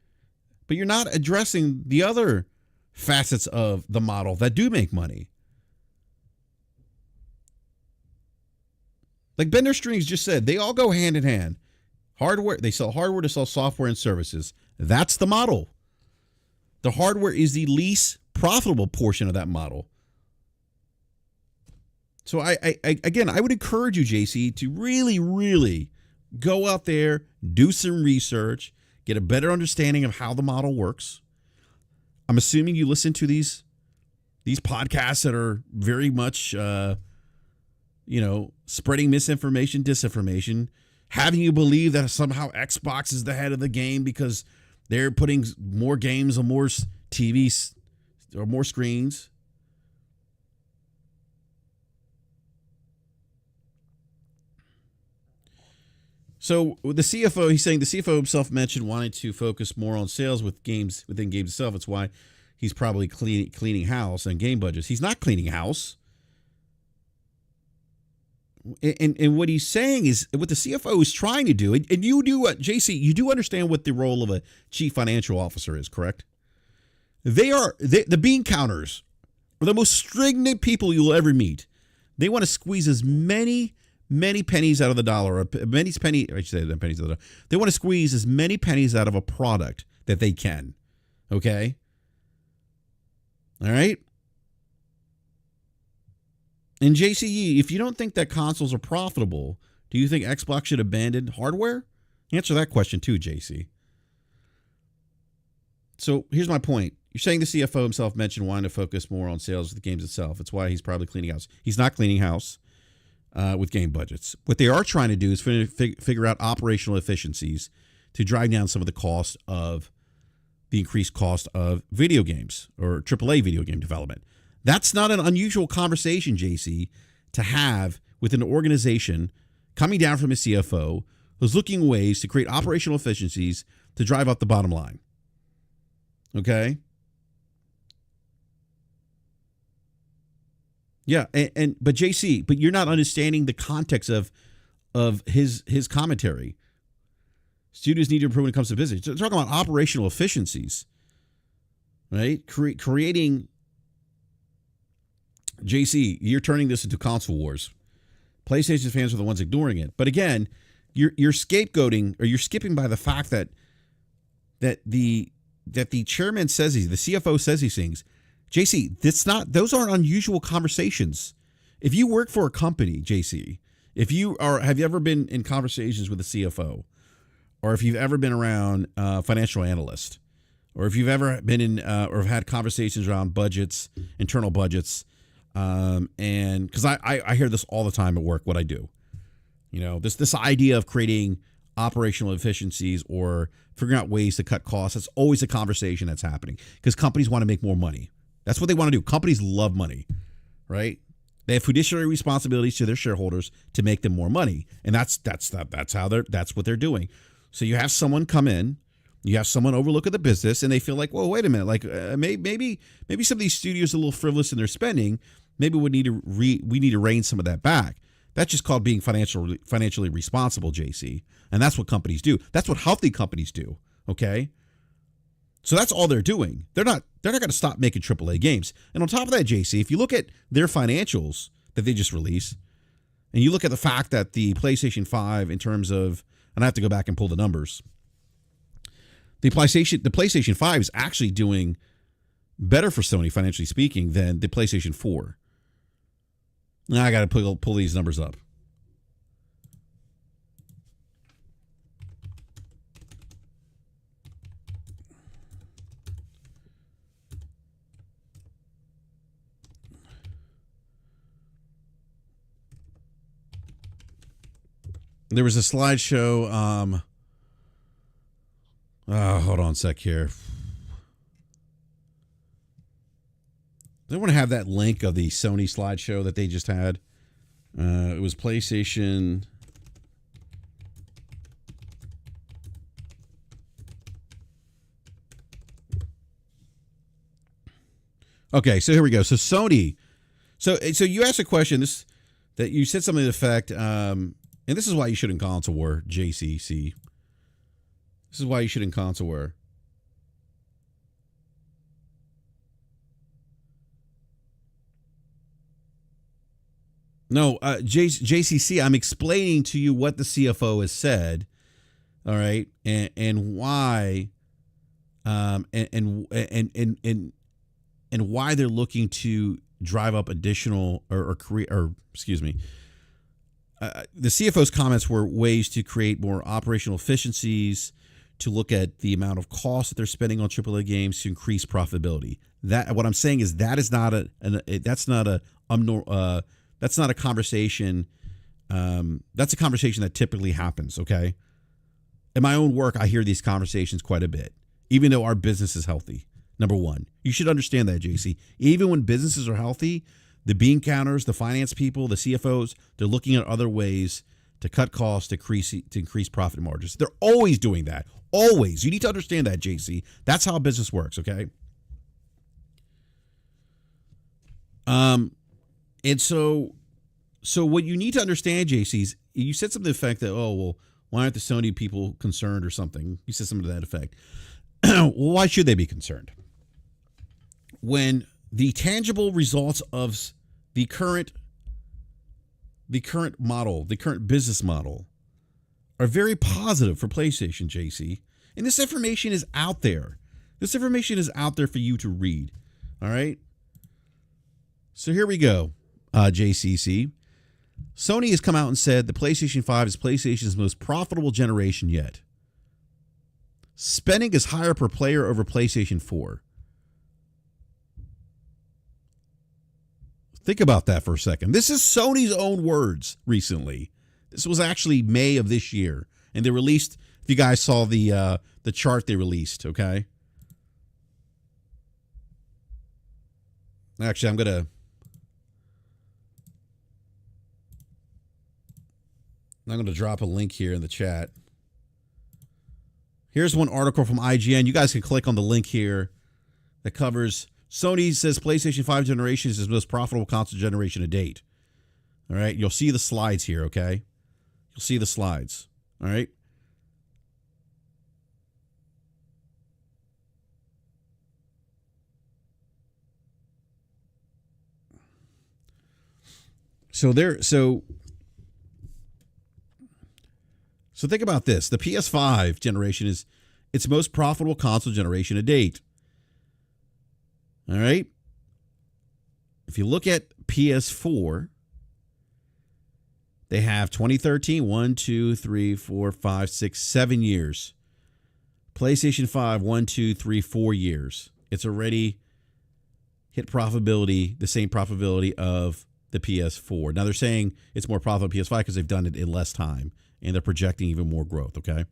but you're not addressing the other facets of the model that do make money. Like Bender Strings just said, they all go hand in hand. Hardware, they sell hardware to sell software and services. That's the model. The hardware is the least profitable portion of that model. So again, I would encourage you, JC, to really, really go out there, do some research, get a better understanding of how the model works. I'm assuming you listen to these podcasts that are very much, spreading misinformation, disinformation, having you believe that somehow Xbox is the head of the game because they're putting more games on more TVs or more screens. So the CFO, he's saying the CFO himself mentioned wanting to focus more on sales within games itself. It's why he's probably cleaning house and game budgets. He's not cleaning house. And what he's saying is what the CFO is trying to do, and you do, JC, you do understand what the role of a chief financial officer is, correct? The bean counters are the most stringent people you'll ever meet. They want to squeeze as many pennies out of the dollar, they want to squeeze as many pennies out of a product that they can. Okay? All right? And JCE, if you don't think that consoles are profitable, do you think Xbox should abandon hardware? Answer that question too, JC. So here's my point. You're saying the CFO himself mentioned wanting to focus more on sales of the games itself. It's why he's probably cleaning house. He's not cleaning house with game budgets. What they are trying to do is figure out operational efficiencies to drive down some of the increased cost of video games or AAA video game development. That's not an unusual conversation, JC, to have with an organization coming down from a CFO who's looking at ways to create operational efficiencies to drive up the bottom line. Okay? Yeah, but JC, but you're not understanding the context of his commentary. Studios need to improve when it comes to business. They're talking about operational efficiencies, right? Creating. JC, you're turning this into console wars. PlayStation fans are the ones ignoring it. But again, you're scapegoating, or you're skipping by the fact that the chairman says the CFO says these things. JC, those aren't unusual conversations. If you work for a company, JC, have you ever been in conversations with a CFO, or if you've ever been around a financial analyst, or if you've ever been in or have had conversations around budgets, internal budgets, and because I hear this all the time at work, what I do, this idea of creating operational efficiencies or figuring out ways to cut costs. That's always a conversation that's happening because companies want to make more money. That's what they want to do. Companies love money, right? They have fiduciary responsibilities to their shareholders to make them more money, and that's what they're doing. So you have someone come in, you have someone overlook at the business, and they feel like, well, wait a minute, like maybe some of these studios are a little frivolous in their spending. Maybe we need to rein some of that back. That's just called being financially responsible, JC, and that's what companies do. That's what healthy companies do. Okay. So that's all they're doing. They're not going to stop making AAA games. And on top of that, JC, if you look at their financials that they just released, and you look at the fact that the PlayStation 5 in terms of, and I have to go back and pull the numbers, the PlayStation 5 is actually doing better for Sony, financially speaking, than the PlayStation 4. Now I got to pull these numbers up. There was a slideshow. Hold on a sec here. Does anyone have that link of the Sony slideshow that they just had? It was PlayStation. Okay, so here we go. So Sony. So you asked a question. That you said something to the effect. And this is why you shouldn't console war, JCC. This is why you shouldn't console war. No, JCC, I'm explaining to you what the CFO has said, all right, and why, and why they're looking to drive up additional or create, or excuse me, the CFO's comments were ways to create more operational efficiencies, to look at the amount of cost that they're spending on AAA games to increase profitability. That what I'm saying is that is not that's not a conversation. That's a conversation that typically happens. Okay, in my own work, I hear these conversations quite a bit, even though our business is healthy. Number one, you should understand that, JC. Even when businesses are healthy, the bean counters, the finance people, the CFOs, they're looking at other ways to cut costs, to increase profit margins. They're always doing that. Always. You need to understand that, JC. That's how business works, okay? And so what you need to understand, JC, is you said something to the effect that, oh, well, why aren't the Sony people concerned or something? You said something to that effect. Well, why should they be concerned? When the tangible results of the current model, the current business model, are very positive for PlayStation, JC. And this information is out there. This information is out there for you to read. All right? So here we go, JCC. Sony has come out and said the PlayStation 5 is PlayStation's most profitable generation yet. Spending is higher per player over PlayStation 4. Think about that for a second. This is Sony's own words recently. This was actually May of this year. And they released, if you guys saw the chart they released, okay? Actually, I'm going to drop a link here in the chat. Here's one article from IGN. You guys can click on the link here that covers Sony says PlayStation 5 generation is its most profitable console generation to date. All right. You'll see the slides here, okay? You'll see the slides. All right. So think about this. The PS5 generation is its most profitable console generation to date. All right. If you look at PS4, they have 2013, 1, 2, 3, 4, 5, 6, 7 years. PlayStation 5, 1, 2, 3, 4 years. It's already hit profitability, the same profitability of the PS4. Now they're saying it's more profitable PS5 because they've done it in less time, and they're projecting even more growth, okay?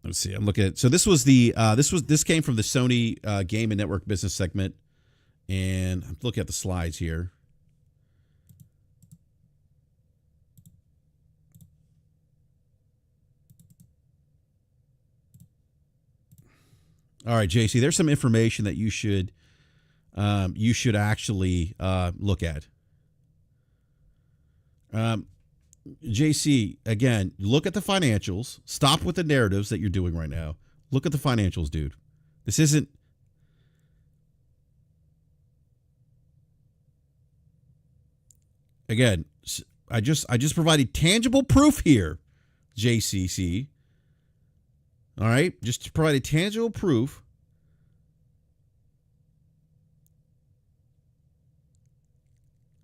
Let's see. I'm looking at, so this was this came from the Sony Game and Network Business segment, and I'm looking at the slides here. All right, JC, there's some information that you should actually look at. JC, again, look at the financials. Stop with the narratives that you're doing right now. Look at the financials, dude. This isn't. Again, I just provided tangible proof here, JCC. All right, just provided tangible proof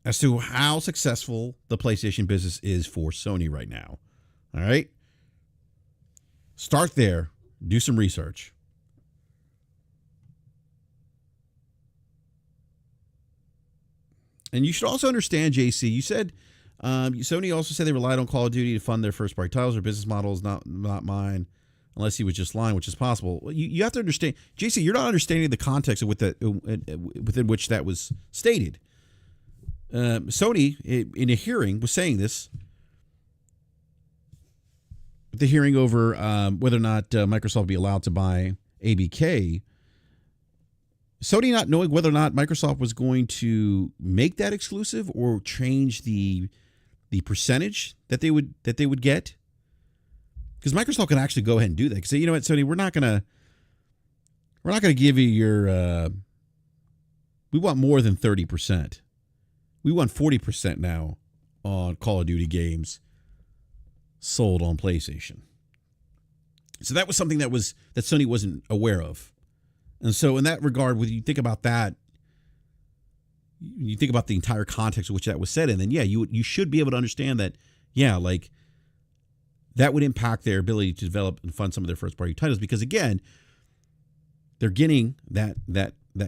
as to how successful the PlayStation business is for Sony right now. All right? Start there. Do some research. And you should also understand, JC, you said Sony also said they relied on Call of Duty to fund their first-party titles. Their business model is not mine, unless he was just lying, which is possible. You have to understand, JC, you're not understanding the context of within which that was stated. Sony, in a hearing, was saying this. The hearing over whether or not Microsoft will be allowed to buy ABK. Sony not knowing whether or not Microsoft was going to make that exclusive or change the percentage that they would get. Because Microsoft can actually go ahead and do that. Because you know what, Sony, we're not gonna give you your. We want more than 30%. We won 40% now on Call of Duty games sold on PlayStation. So that was something that Sony wasn't aware of. And so in that regard, when you think about that, you think about the entire context of which that was said in, then yeah, you should be able to understand that, yeah, like that would impact their ability to develop and fund some of their first party titles, because again, they're getting that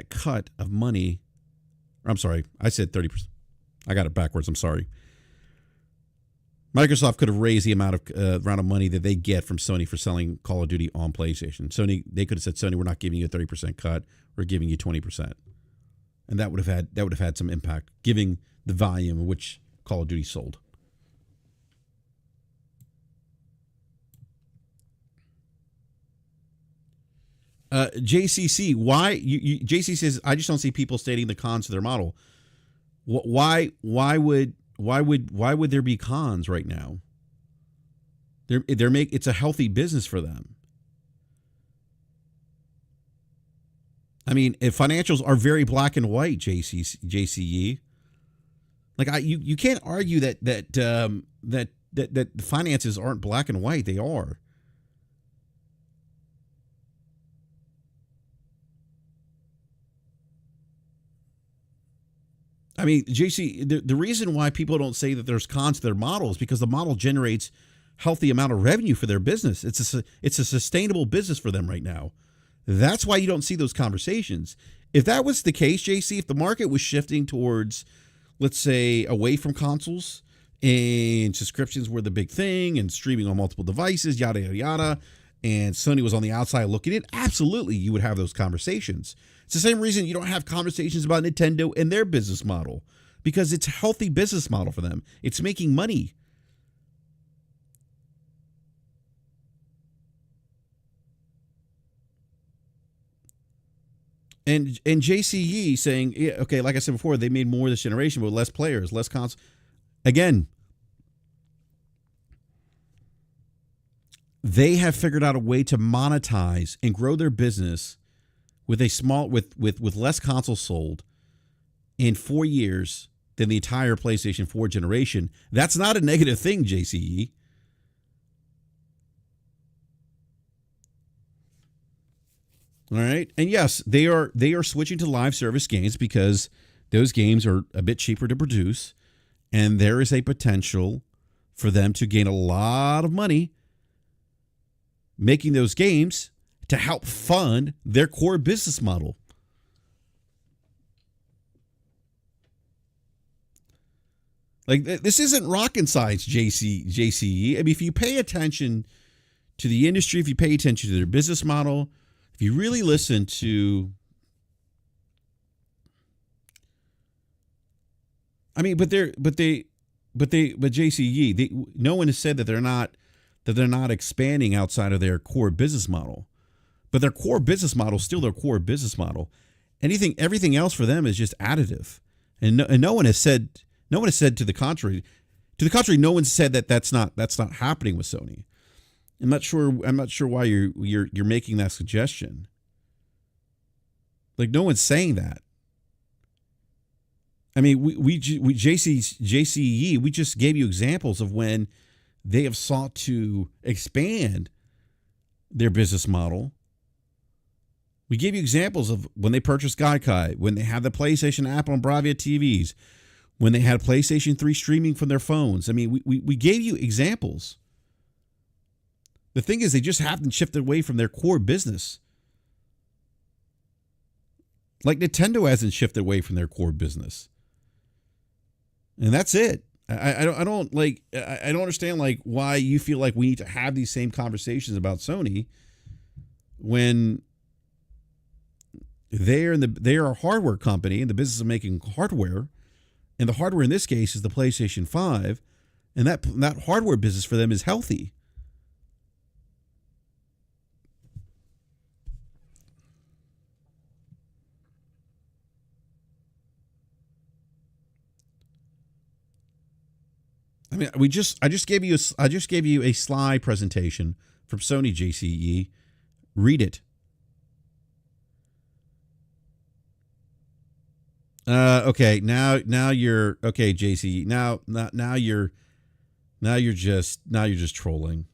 cut of money. I'm sorry, I said 30%. I got it backwards. I'm sorry. Microsoft could have raised the amount of money that they get from Sony for selling Call of Duty on PlayStation. They could have said, Sony, we're not giving you a 30% cut. We're giving you 20%. And that would have had some impact, giving the volume in which Call of Duty sold. JCC, JC says, I just don't see people stating the cons of their model. Why would there be cons right now? It's a healthy business for them. I mean, if financials are very black and white, JCE. Like you can't argue that finances aren't black and white. They are. I mean, JC, the reason why people don't say that there's cons to their model is because the model generates healthy amount of revenue for their business. It's a sustainable business for them right now. That's why you don't see those conversations. If that was the case, JC, if the market was shifting towards, let's say, away from consoles and subscriptions were the big thing and streaming on multiple devices, yada, yada, yada, and Sony was on the outside looking in, absolutely you would have those conversations. It's the same reason you don't have conversations about Nintendo and their business model, because it's a healthy business model for them. It's making money. And JCE saying, yeah, okay, like I said before, they made more this generation, but less players, less cons. Again, they have figured out a way to monetize and grow their business with with less consoles sold in 4 years than the entire PlayStation 4 generation. That's not a negative thing, JCE. All right. And yes, they are switching to live service games because those games are a bit cheaper to produce, and there is a potential for them to gain a lot of money making those games to help fund their core business model. Like, this isn't rocket science, JCE. I mean, if you pay attention to the industry, if you pay attention to their business model, if you really listen to, I mean, but JCE, no one has said that they're not expanding outside of their core business model. But their core business model is still their core business model. Everything else for them is just additive. And no one has said to the contrary. To the contrary, no one said that that's not happening with Sony. I'm not sure why you're making that suggestion. Like, no one's saying that. I mean, JCE, we just gave you examples of when they have sought to expand their business model. We gave you examples of when they purchased Gaikai, when they had the PlayStation app on Bravia TVs, when they had PlayStation 3 streaming from their phones. I mean, we gave you examples. The thing is, they just haven't shifted away from their core business. Like Nintendo hasn't shifted away from their core business. And that's it. I don't understand like why you feel like we need to have these same conversations about Sony when they are a hardware company in the business of making hardware, and the hardware in this case is the PlayStation 5, and that hardware business for them is healthy. I mean, I just gave you a slide presentation from Sony, JCE. Read it. Okay. Now you're okay, JC. Now you're just trolling.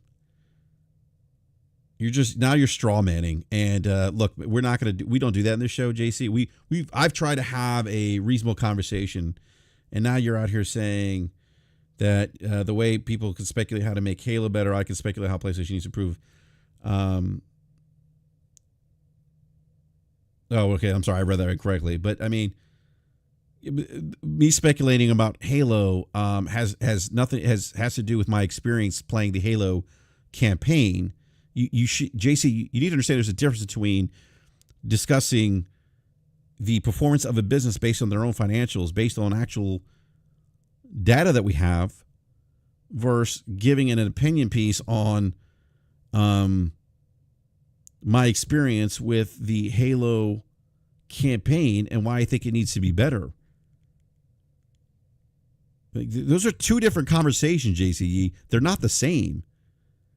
You're straw manning. And look, we don't do that in this show, JC. I've tried to have a reasonable conversation, and now you're out here saying that the way people can speculate how to make Halo better, I can speculate how PlayStation needs to improve. Oh, okay. I'm sorry, I read that incorrectly. But I mean, me speculating about Halo has nothing has to do with my experience playing the Halo campaign. You should, JC, you need to understand there's a difference between discussing the performance of a business based on their own financials, based on actual data that we have, versus giving an opinion piece on my experience with the Halo campaign and why I think it needs to be better. Those are two different conversations, JCE. They're not the same.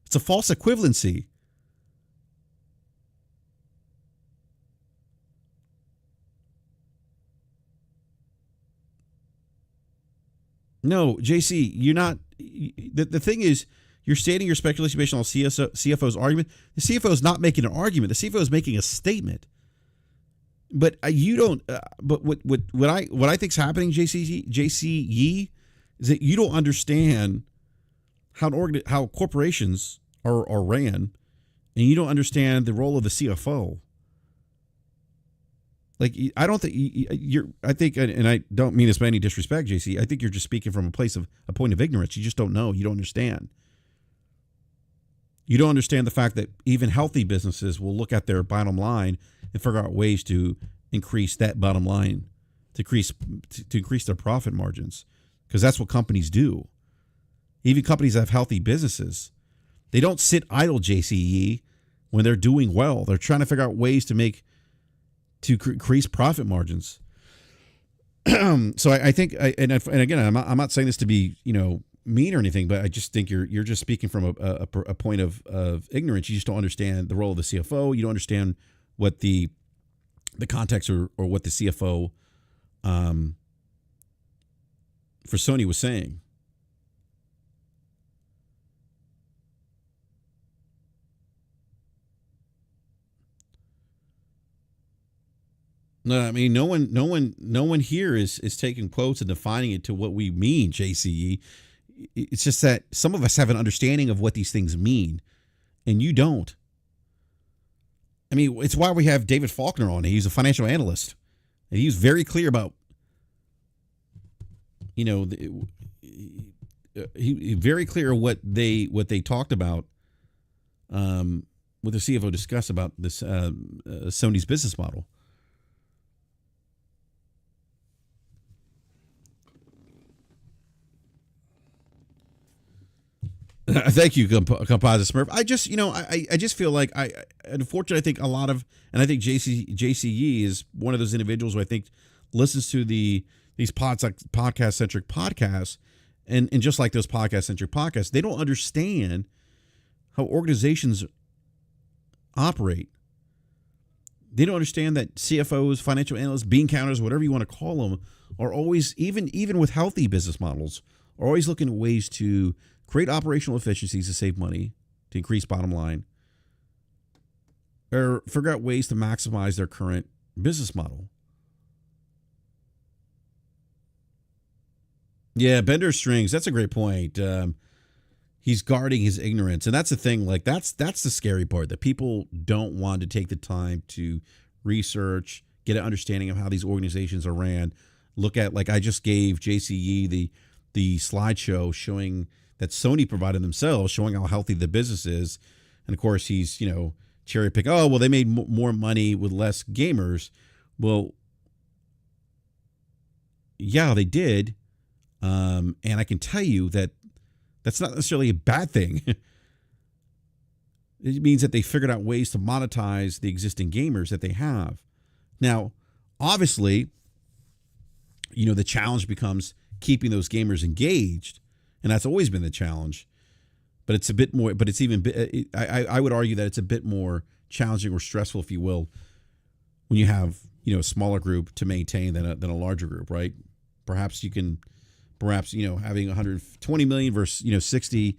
It's a false equivalency. No, JC, you're not. The thing is, you're stating your speculation based on CFO's argument. The CFO is not making an argument. The CFO is making a statement. But you don't. But what I think is happening, JCE, is that you don't understand how corporations are ran, and you don't understand the role of the CFO. Like, I don't think I think, and I don't mean this by any disrespect, JC. I think you're just speaking from a point of ignorance. You just don't know. You don't understand. You don't understand the fact that even healthy businesses will look at their bottom line and figure out ways to increase that bottom line, to increase their profit margins, because that's what companies do. Even companies that have healthy businesses, they don't sit idle, JCE, when they're doing well. They're trying to figure out ways to increase profit margins. So I think, and again, I'm not saying this to be mean or anything, but I just think you're just speaking from a point of ignorance. You just don't understand the role of the CFO. You don't understand what the context or what the CFO for Sony was saying. No, I mean, no one here is taking quotes and defining it to what we mean, JCE. It's just that some of us have an understanding of what these things mean, and you don't. I mean, it's why we have David Faulkner on. He's a financial analyst, and he's very clear about, he very clear what they talked about, what the CFO discussed about this Sony's business model. Thank you, Composite Smurf. I just, I just feel like unfortunately, I think a lot of, and I think JCE is one of those individuals who I think listens to these podcast centric podcasts, and just like those podcast centric podcasts, they don't understand how organizations operate. They don't understand that CFOs, financial analysts, bean counters, whatever you want to call them, are always, even with healthy business models, are always looking at ways to create operational efficiencies to save money, to increase bottom line, or figure out ways to maximize their current business model. Yeah, Bender strings. That's a great point. He's guarding his ignorance, and that's the thing. Like that's the scary part, that people don't want to take the time to research, get an understanding of how these organizations are ran. Look at, like I just gave JCE the slideshow showing that Sony provided themselves, showing how healthy the business is. And of course, he's, cherry pick. Oh, well, they made more money with less gamers. Well, yeah, they did. And I can tell you that that's not necessarily a bad thing. It means that they figured out ways to monetize the existing gamers that they have. Now, obviously, the challenge becomes keeping those gamers engaged. And that's always been the challenge, but it's a bit more. But it's even. I would argue that it's a bit more challenging or stressful, if you will, when you have a smaller group to maintain than a larger group, right? Perhaps having 120 million versus 60,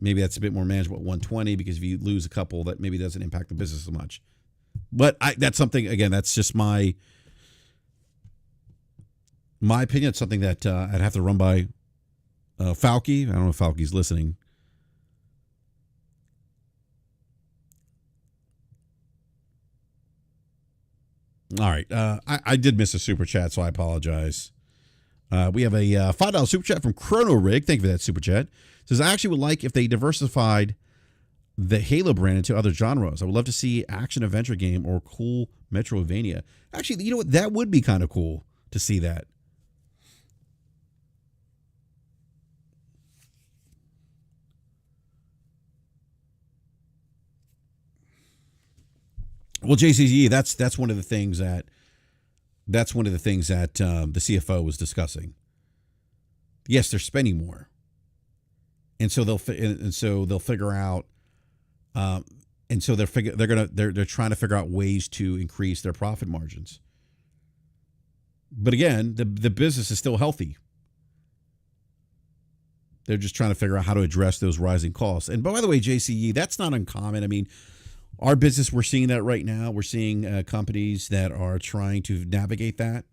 maybe that's a bit more manageable at 120, because if you lose a couple, that maybe doesn't impact the business so much. But that's something, again, that's just my opinion. It's something that I'd have to run by Falke. I don't know if Falke's listening. All right. I did miss a super chat, so I apologize. We have a $5 super chat from Chrono Rig. Thank you for that super chat. It says, I actually would like if they diversified the Halo brand into other genres. I would love to see action adventure game or cool Metroidvania. Actually, you know what? That would be kind of cool to see that. Well, JCE, that's one of the things that the CFO was discussing. Yes, they're spending more, and so they'll figure out, and so they're trying to figure out ways to increase their profit margins. But again, the business is still healthy. They're just trying to figure out how to address those rising costs. And by the way, JCE, that's not uncommon. I mean, our business, we're seeing that right now. We're seeing companies that are trying to navigate that.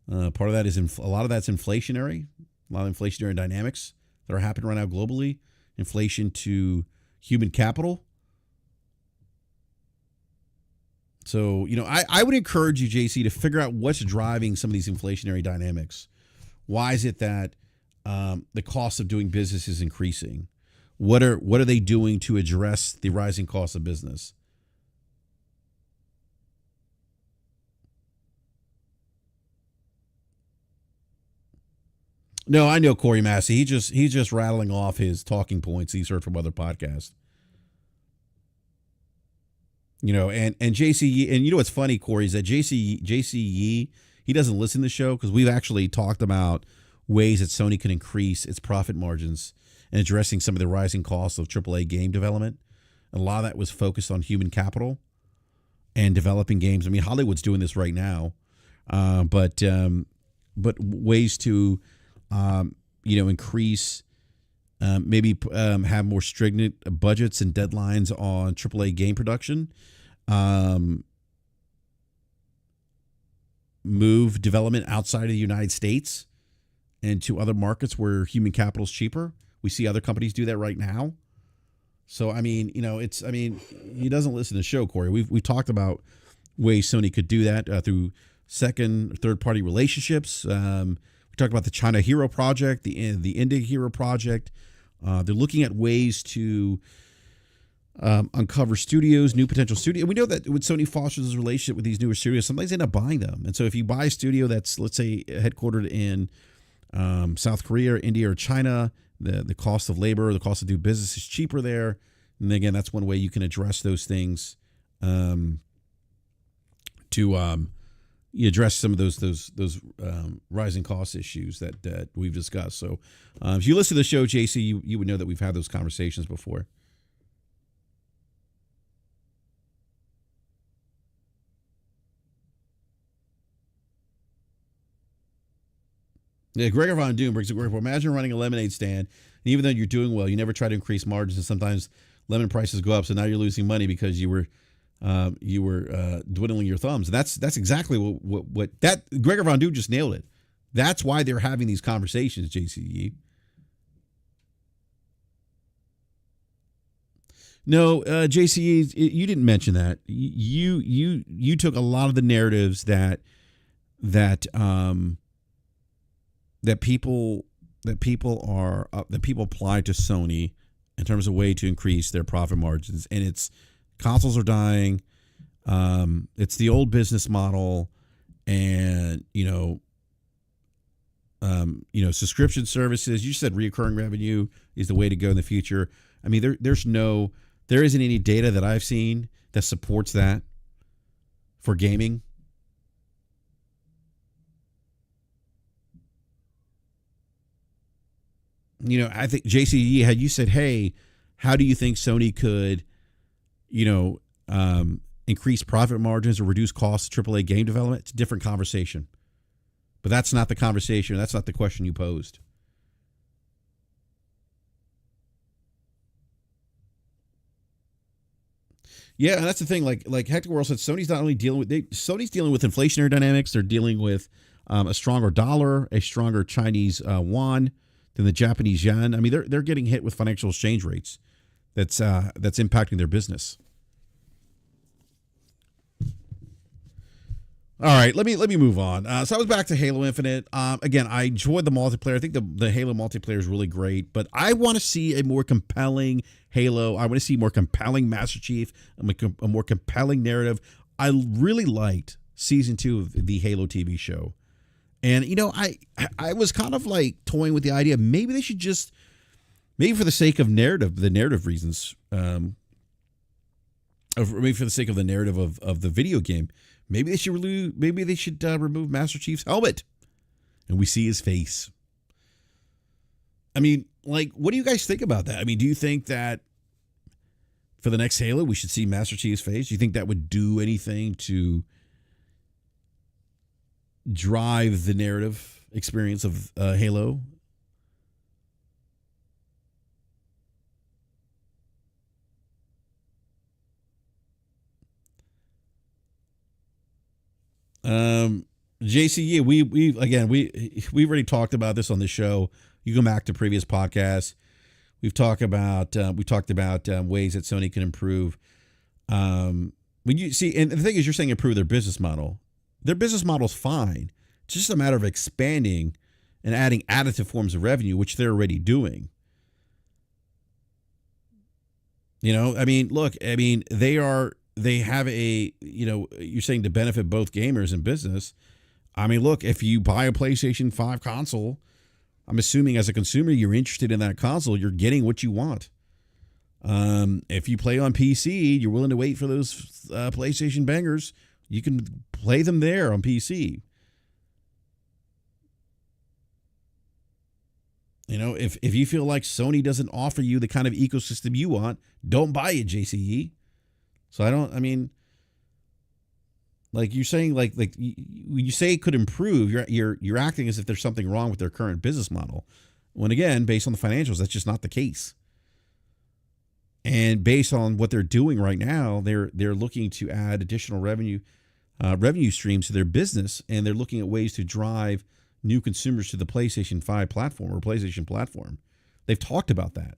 Part of that is a lot of that's inflationary, a lot of inflationary dynamics that are happening right now globally. Inflation to human capital. So, I would encourage you, JC, to figure out what's driving some of these inflationary dynamics. Why is it that the cost of doing business is increasing? What are they doing to address the rising cost of business? No, I know Corey Massey. He's just rattling off his talking points he's heard from other podcasts. And JCE, and what's funny, Corey, is that JCE, he doesn't listen to the show, because we've actually talked about ways that Sony can increase its profit margins and addressing some of the rising costs of AAA game development. And a lot of that was focused on human capital and developing games. I mean, Hollywood's doing this right now, but ways to increase, maybe have more stringent budgets and deadlines on AAA game production. Move development outside of the United States and to other markets where human capital is cheaper. We see other companies do that right now. So, I mean, he doesn't listen to the show, Corey. We've talked about ways Sony could do that through second or third party relationships. We talked about the China Hero Project, the India Hero Project. They're looking at ways to uncover studios, new potential studios. And we know that when Sony fosters this relationship with these newer studios, sometimes they end up buying them. And so if you buy a studio that's, let's say, headquartered in South Korea or India or China, the cost of labor, the cost to do business is cheaper there. And again, that's one way you can address those things to you address some of those rising cost issues that we've discussed. So if you listen to the show, JC, you would know that we've had those conversations before. Yeah, Gregor Von Doom brings a great point. Imagine running a lemonade stand, and even though you're doing well, you never try to increase margins, and sometimes lemon prices go up, so now you're losing money because you were dwindling your thumbs. And that's exactly what that Gregor Von Doom just nailed it. That's why they're having these conversations, JCE. No, JCE, you didn't mention that. You took a lot of the narratives that people apply to Sony in terms of way to increase their profit margins, and it's consoles are dying. It's the old business model, and subscription services. You said recurring revenue is the way to go in the future. I mean, there isn't any data that I've seen that supports that for gaming. I think JCE, had you said, hey, how do you think Sony could, increase profit margins or reduce costs of AAA game development, it's a different conversation. But that's not the conversation. That's not the question you posed. Yeah, and that's the thing. Like Hector World said, Sony's not only dealing with Sony's dealing with inflationary dynamics. They're dealing with a stronger dollar, a stronger Chinese yuan than the Japanese yen. I mean, they're getting hit with financial exchange rates. That's impacting their business. All right, let me move on. So I was back to Halo Infinite. Again, I enjoyed the multiplayer. I think the Halo multiplayer is really great, but I want to see a more compelling Halo. I want to see more compelling Master Chief, a more compelling narrative. I really liked season 2 of the Halo TV show, and I was kind of like toying with the idea maybe they should just, maybe for the sake of the narrative reasons, maybe for the sake of the narrative of the video game. Maybe they should remove Master Chief's helmet, and we see his face. I mean, like, what do you guys think about that? I mean, do you think that for the next Halo we should see Master Chief's face? Do you think that would do anything to drive the narrative experience of Halo? JC, we've already talked about this on the show. You go back to previous podcasts. We've talked about ways that Sony can improve. When you see, and the thing is, you're saying improve their business model. Their business model's fine. It's just a matter of expanding and adding additive forms of revenue, which they're already doing. I mean, look, I mean, they have you're saying to benefit both gamers and business. I mean, look, if you buy a PlayStation 5 console, I'm assuming as a consumer, you're interested in that console. You're getting what you want. If you play on PC, you're willing to wait for those PlayStation bangers. You can play them there on PC. If you feel like Sony doesn't offer you the kind of ecosystem you want, don't buy it, JCE. So like you're saying, like when you say it could improve, you're acting as if there's something wrong with their current business model. When again, based on the financials, that's just not the case. And based on what they're doing right now, they're looking to add additional revenue streams to their business, and they're looking at ways to drive new consumers to the PlayStation 5 platform or PlayStation platform. They've talked about that.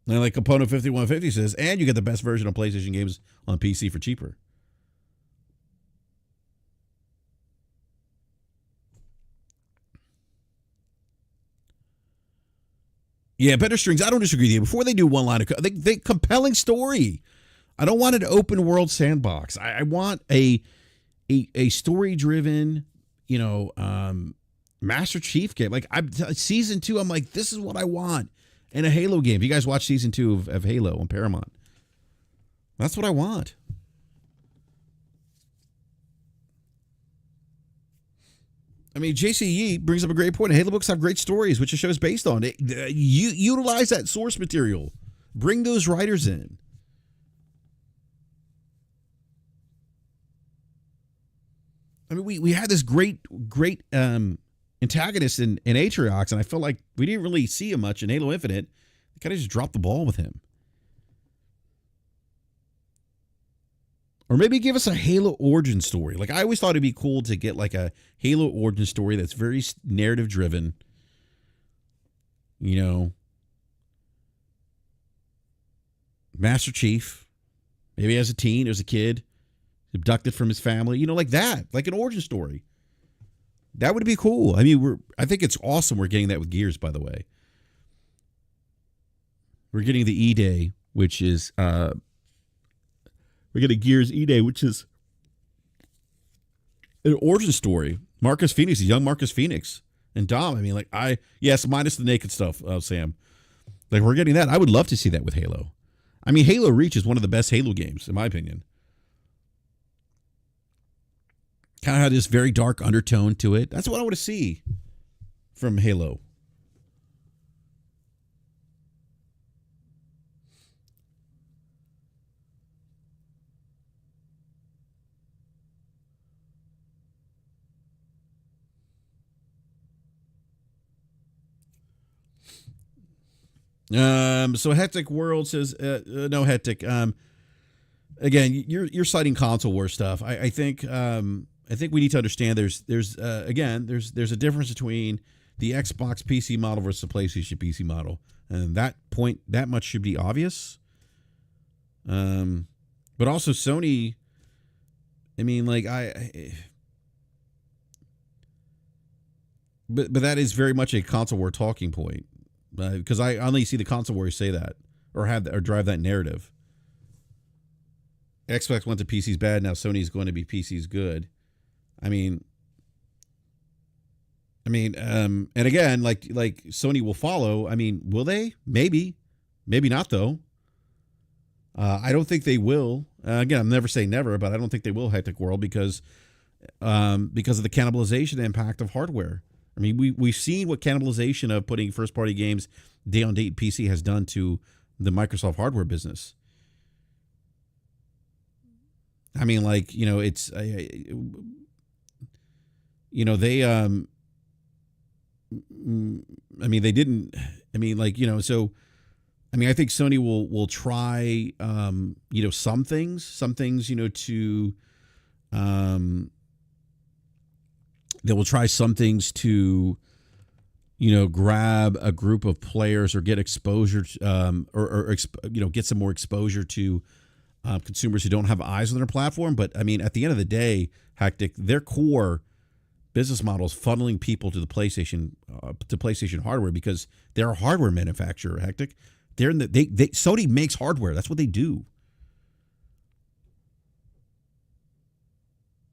And like Component 5150 says, and you get the best version of PlayStation games on PC for cheaper. Yeah, better strings. I don't disagree with you. Before they do one line of they compelling story. I don't want an open world sandbox. I want a story driven, Master Chief game. Like season 2, I'm like, this is what I want. And a Halo game. You guys watch season 2 of Halo on Paramount. That's what I want. I mean, JCE brings up a great point. Halo books have great stories, which the show's based on. You utilize that source material. Bring those writers in. I mean, we had this great antagonist in Atriox, and I felt like we didn't really see him much in Halo Infinite. They kind of just dropped the ball with him. Or maybe give us a Halo origin story. Like, I always thought it'd be cool to get like a Halo origin story that's very narrative driven. Master Chief, maybe as a teen, as a kid, abducted from his family, like that, like an origin story. That would be cool. I mean, I think it's awesome we're getting that with Gears, by the way. We're getting the E-Day, which is we're getting Gears E-Day, which is an origin story. Marcus Phoenix, young Marcus Phoenix. And Dom, I mean, like yes, minus the naked stuff, Sam. Like, we're getting that. I would love to see that with Halo. I mean, Halo Reach is one of the best Halo games, in my opinion. Kind of had this very dark undertone to it. That's what I want to see from Halo. So Hectic World says no Hectic. Again, you're citing console war stuff. I think we need to understand there's a difference between the Xbox PC model versus the PlayStation PC model, and that much should be obvious. But also Sony. I mean, like but that is very much a console war talking point, because I only see the console wars say that or drive that narrative. Xbox went to PC's bad, now Sony's going to be PC's good. I mean, and again, like Sony will follow. I mean, will they? Maybe not though. I don't think they will. Again, I'm never saying never, but I don't think they will. Hectic World because of the cannibalization impact of hardware. I mean, we've seen what cannibalization of putting first party games day on date PC has done to the Microsoft hardware business. I mean, like, you know, it's, you know, they, I mean, they didn't, I mean, like, you know, so, I mean, I think Sony will try, you know, some things, you know, to, they will try some things to, you know, grab a group of players or get exposure, you know, get some more exposure to consumers who don't have eyes on their platform. But I mean, at the end of the day, Hectic, their core business model is funneling people to the PlayStation hardware because they're a hardware manufacturer. Hectic, Sony makes hardware. That's what they do.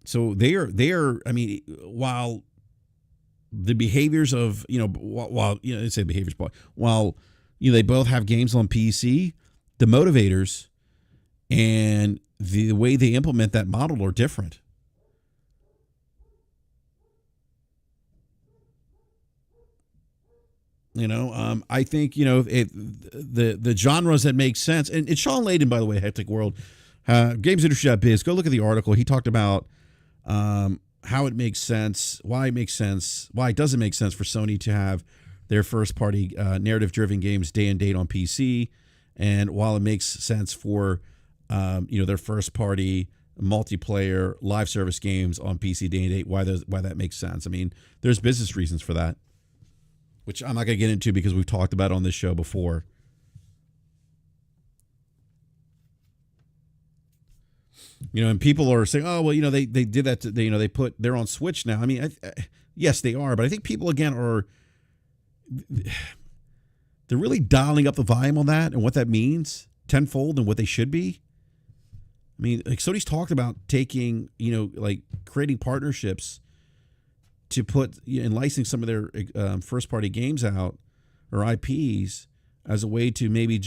So they are. I mean, while the behaviors of, you know, while you know, let's say behaviors, but while, you know, they both have games on PC, the motivators and the way they implement that model are different. You know, I think, you know, the genres that make sense, and Sean Layden, by the way, Hectic World, gamesindustry.biz, go look at the article. He talked about how it makes sense, why it doesn't make sense for Sony to have their first party narrative driven games day and date on PC, and while it makes sense for you know, their first party multiplayer live service games on PC day and date, why that makes sense. I mean, there's business reasons for that, which I'm not going to get into because we've talked about on this show before. You know, and people are saying, "Oh, well, you know, they did that. You know, they're on Switch now." I mean, yes, they are, but I think people again they're really dialing up the volume on that and what that means tenfold and what they should be. I mean, like Sony's talked about taking, you know, like creating partnerships to put and licensing some of their first party games out or IPs as a way to maybe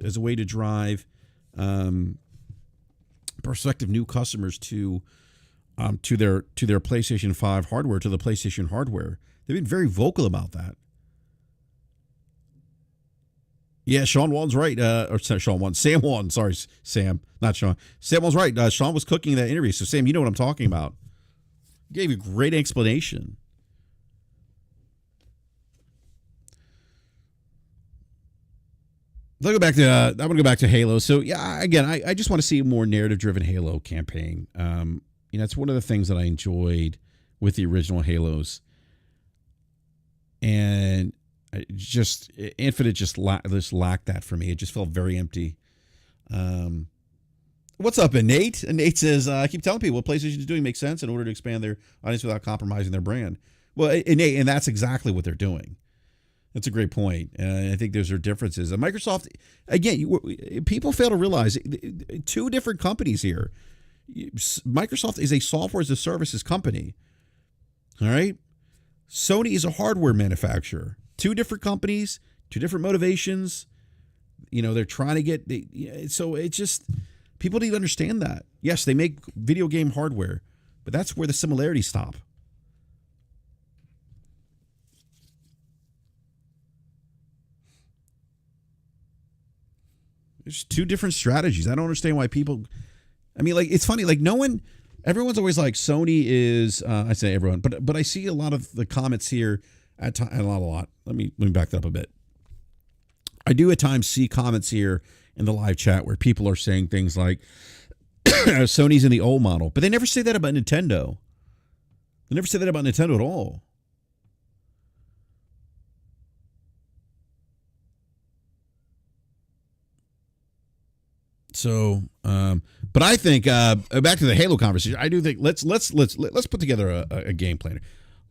as a way to drive prospective new customers to their PlayStation 5 hardware, to the PlayStation hardware. They've been very vocal about that. Yeah, Sean Wan's right. Or Sean Wan, Sam Wan. Sorry, Sam, not Sean. Sam Wan's right. Sean was cooking that interview. So Sam, you know what I'm talking about. Gave a great explanation. I'm going to go back to Halo. So yeah, again, I just want to see a more narrative-driven Halo campaign. You know, it's one of the things that I enjoyed with the original Halos, and Infinite just lacked that for me. It just felt very empty. What's up, Nate? And Nate says, I keep telling people what PlayStation is doing makes sense in order to expand their audience without compromising their brand. Well, Nate, and that's exactly what they're doing. That's a great point. I think those are differences. And Microsoft, again, people fail to realize two different companies here. Microsoft is a software as a services company. All right. Sony is a hardware manufacturer. Two different companies, two different motivations. You know, they're trying to get, so it just, people need to understand that. Yes, they make video game hardware, but that's where the similarities stop. There's two different strategies. I don't understand why people, I mean, like, it's funny, like everyone's always like Sony is, I say everyone, but I see a lot of the comments here a lot. Let me back that up a bit. I do at times see comments here in the live chat where people are saying things like Sony's in the old model, but they never say that about Nintendo. They never say that about Nintendo at all. So, but I think back to the Halo conversation. I do think let's put together a game plan.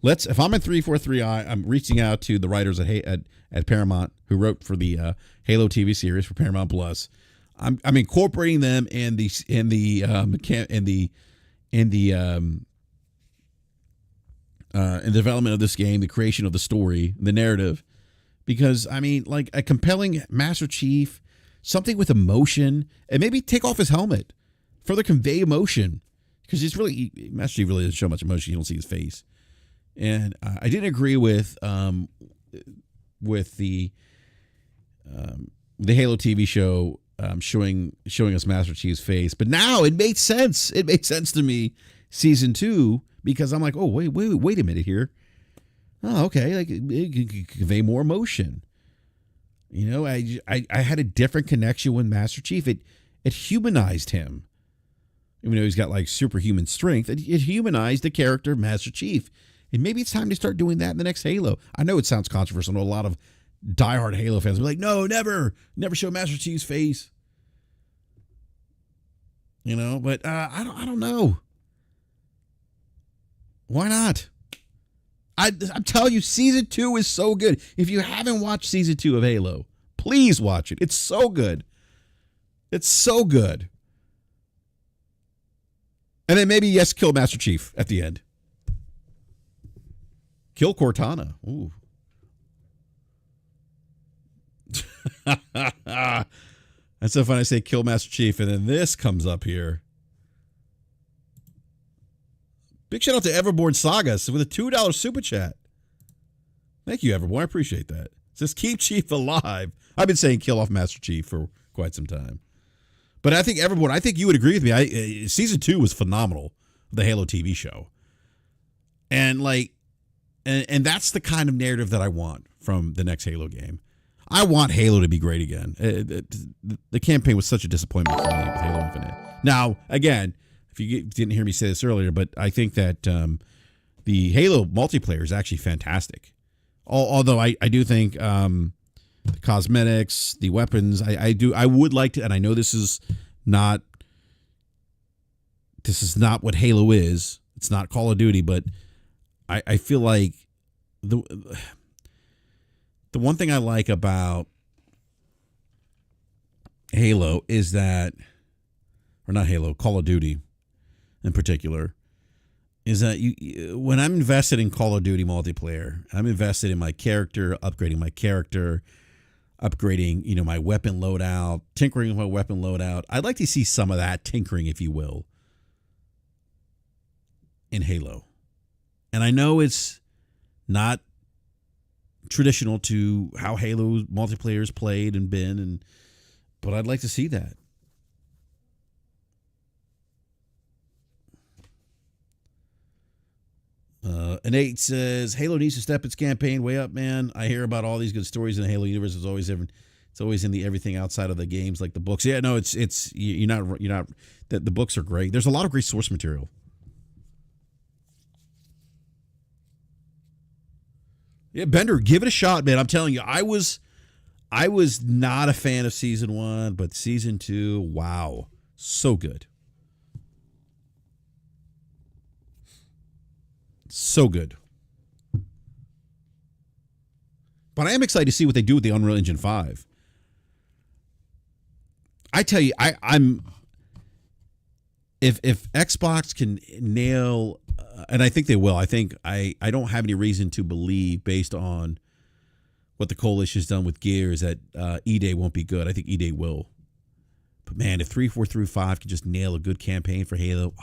If I'm in 343i, I'm reaching out to the writers at Paramount who wrote for the Halo TV series for Paramount Plus. I'm incorporating them in the development of this game, the creation of the story, the narrative, because I mean, like a compelling Master Chief, something with emotion, and maybe take off his helmet, further convey emotion, because Master Chief really doesn't show much emotion. You don't see his face. And I didn't agree with the Halo TV show showing us Master Chief's face, but now it made sense. It made sense to me, season 2, because I'm like, oh wait a minute here. Oh, okay, like it can convey more emotion. You know, I had a different connection with Master Chief. It humanized him, even though he's got like superhuman strength. It humanized the character Master Chief. And maybe it's time to start doing that in the next Halo. I know it sounds controversial. I know a lot of diehard Halo fans will be like, no, never show Master Chief's face. You know, but I don't know. Why not? I'm telling you, season 2 is so good. If you haven't watched season 2 of Halo, please watch it. It's so good. It's so good. And then maybe, yes, kill Master Chief at the end. Kill Cortana. Ooh. That's so funny. I say kill Master Chief, and then this comes up here. Big shout out to Everborn Sagas with a $2 super chat. Thank you, Everborn. I appreciate that. It says keep Chief alive. I've been saying kill off Master Chief for quite some time. But I think Everborn, I think you would agree with me. Season 2 was phenomenal, the Halo TV show. And like, and that's the kind of narrative that I want from the next Halo game. I want Halo to be great again. The campaign was such a disappointment for me with Halo Infinite. Now, again, if you didn't hear me say this earlier, but I think that the Halo multiplayer is actually fantastic. Although I do think the cosmetics, the weapons, I would like to, and I know this is not what Halo is. It's not Call of Duty, but I feel like the one thing I like about Halo is that, or not Halo, Call of Duty in particular, is that when I'm invested in Call of Duty multiplayer, I'm invested in my character, upgrading my character, upgrading, my weapon loadout, tinkering with my weapon loadout. I'd like to see some of that tinkering, if you will, in Halo. And I know it's not traditional to how Halo multiplayer's played and been, but I'd like to see that. Nate says Halo needs to step its campaign way up, man. I hear about all these good stories in the Halo universe. It's always in the everything outside of the games, like the books. Yeah, no, you're not. The books are great. There's a lot of great source material. Yeah, Bender, give it a shot, man. I'm telling you, I was not a fan of season 1, but season 2, wow, so good. So good. But I am excited to see what they do with the Unreal Engine 5. I tell you, I'm if Xbox can nail, and I think they will. I think I don't have any reason to believe, based on what the coalition's done with Gears, that E-Day won't be good. I think E-Day will. But man, if 343.5 can just nail a good campaign for Halo,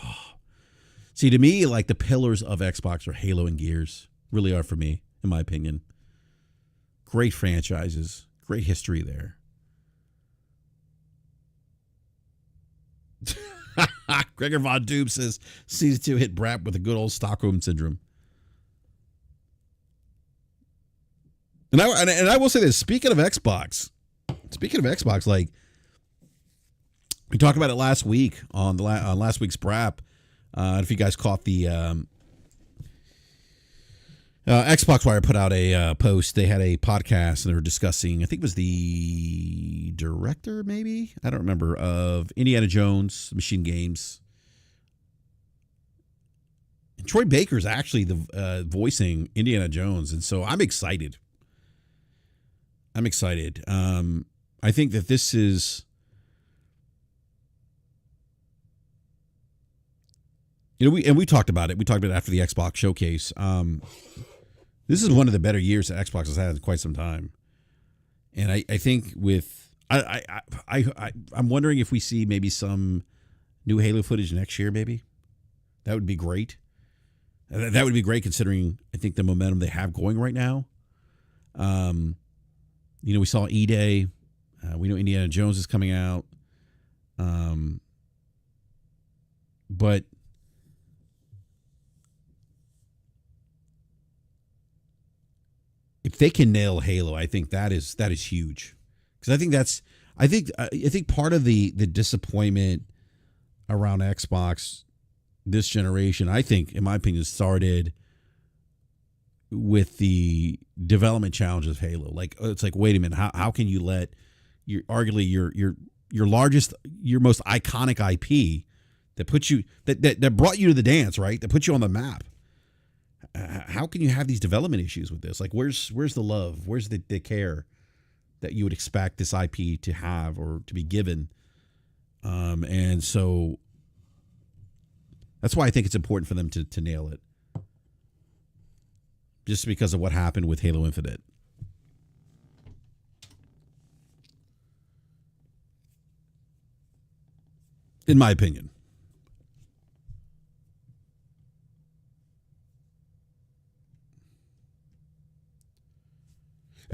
see, to me, like the pillars of Xbox are Halo and Gears. Really are for me, in my opinion. Great franchises, great history there. Gregor Von Doom says season 2 hit Brap with a good old Stockholm syndrome. And I will say this, speaking of Xbox, Speaking of Xbox, like we talked about it last week on the on last week's Brap. If you guys caught the Xbox Wire put out a post. They had a podcast and they were discussing, I think it was the director, maybe? I don't remember, of Indiana Jones, Machine Games. And Troy Baker's actually the voicing Indiana Jones. And so I'm excited. I think that this is, we talked about it. We talked about it after the Xbox showcase. This is one of the better years that Xbox has had in quite some time, and I think I'm wondering if we see maybe some new Halo footage next year. Maybe that would be great. That would be great considering I think the momentum they have going right now. We saw E-Day. We know Indiana Jones is coming out, but. If they can nail Halo, I think that is huge, because I think part of the disappointment around Xbox this generation, I think, in my opinion, started with the development challenges of Halo. Like, it's like, wait a minute, how can you let arguably your largest, your most iconic IP that put you that brought you to the dance, right? That put you on the map. How can you have these development issues with this? Like, where's the love? Where's the care that you would expect this IP to have or to be given? And so that's why I think it's important for them to nail it. Just because of what happened with Halo Infinite. In my opinion.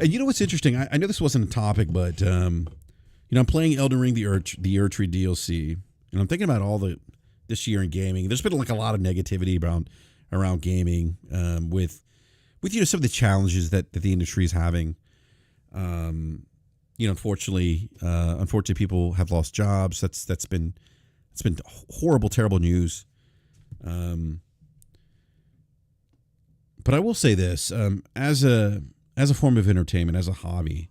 And you know what's interesting? I know this wasn't a topic, but I'm playing Elden Ring, the Erdtree DLC, and I'm thinking about this year in gaming. There's been like a lot of negativity around gaming with some of the challenges that the industry is having. Unfortunately, people have lost jobs. It's been horrible, terrible news. But I will say this, as a form of entertainment, as a hobby,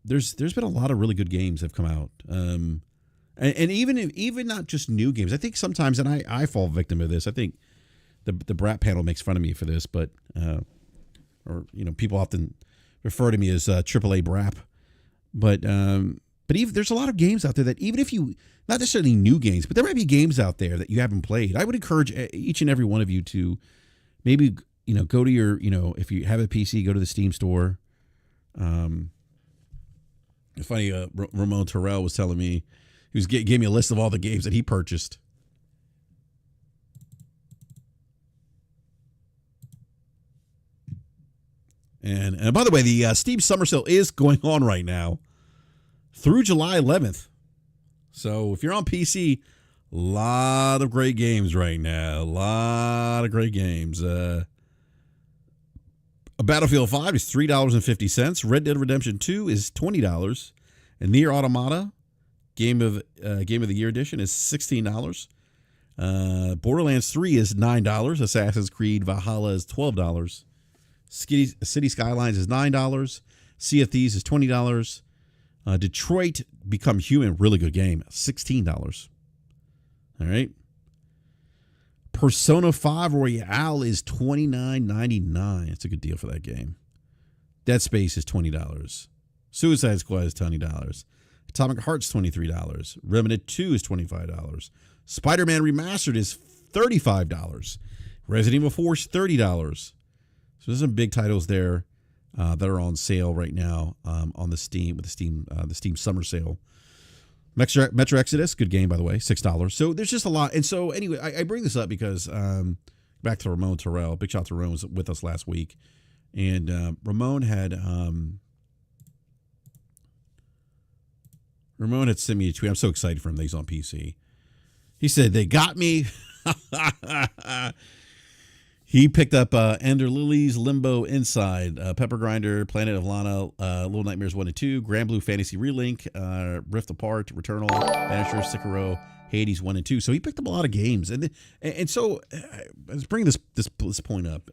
there's been a lot of really good games that have come out, and even not just new games. I think sometimes, and I fall victim of this. I think the Brat panel makes fun of me for this, but people often refer to me as AAA Brap, but even there's a lot of games out there that even if you, not necessarily new games, but there might be games out there that you haven't played. I would encourage each and every one of you to maybe. Go to your, if you have a PC, go to the Steam store. Funny, Ramon Terrell was telling me, gave me a list of all the games that he purchased. And by the way, the Steam Summer Sale is going on right now through July 11th. So if you're on PC, a lot of great games right now. A lot of great games. Battlefield 5 is $3.50. Red Dead Redemption 2 is $20. And Nier Automata, Game of the Year Edition, is $16. Borderlands 3 is $9. Assassin's Creed Valhalla is $12. City Skylines is $9. Sea of Thieves is $20. Detroit Become Human, really good game, $16. All right. Persona 5 Royale is $29.99. It's a good deal for that game. Dead Space is $20. Suicide Squad is $20. Atomic Heart's $23. Remnant 2 is $25. Spider-Man Remastered is $35. Resident Evil 4 is $30. So there's some big titles there that are on sale right now on the Steam Summer Sale. Metro Exodus, good game, by the way, $6. So there's just a lot. And so anyway, I bring this up because back to Ramon Terrell. Big shout out to Ramon, was with us last week. And Ramon had sent me a tweet. I'm so excited for him that he's on PC. He said, they got me. He picked up Ender Lilies, Limbo Inside, Pepper Grinder, Planet of Lana, Little Nightmares 1 and 2, Grand Blue Fantasy Relink, Rift Apart, Returnal, Vanisher, Sekiro, Hades 1 and 2. So he picked up a lot of games. And so I was bringing this point up,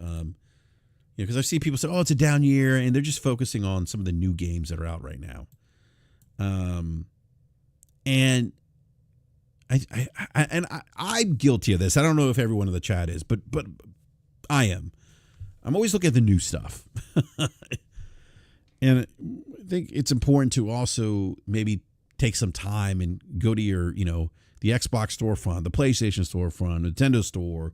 because I see people say, oh, it's a down year, and they're just focusing on some of the new games that are out right now. And I'm guilty of this. I don't know if everyone in the chat is, but I am. I'm always looking at the new stuff. And I think it's important to also maybe take some time and go to your, the Xbox storefront, the PlayStation storefront, Nintendo store,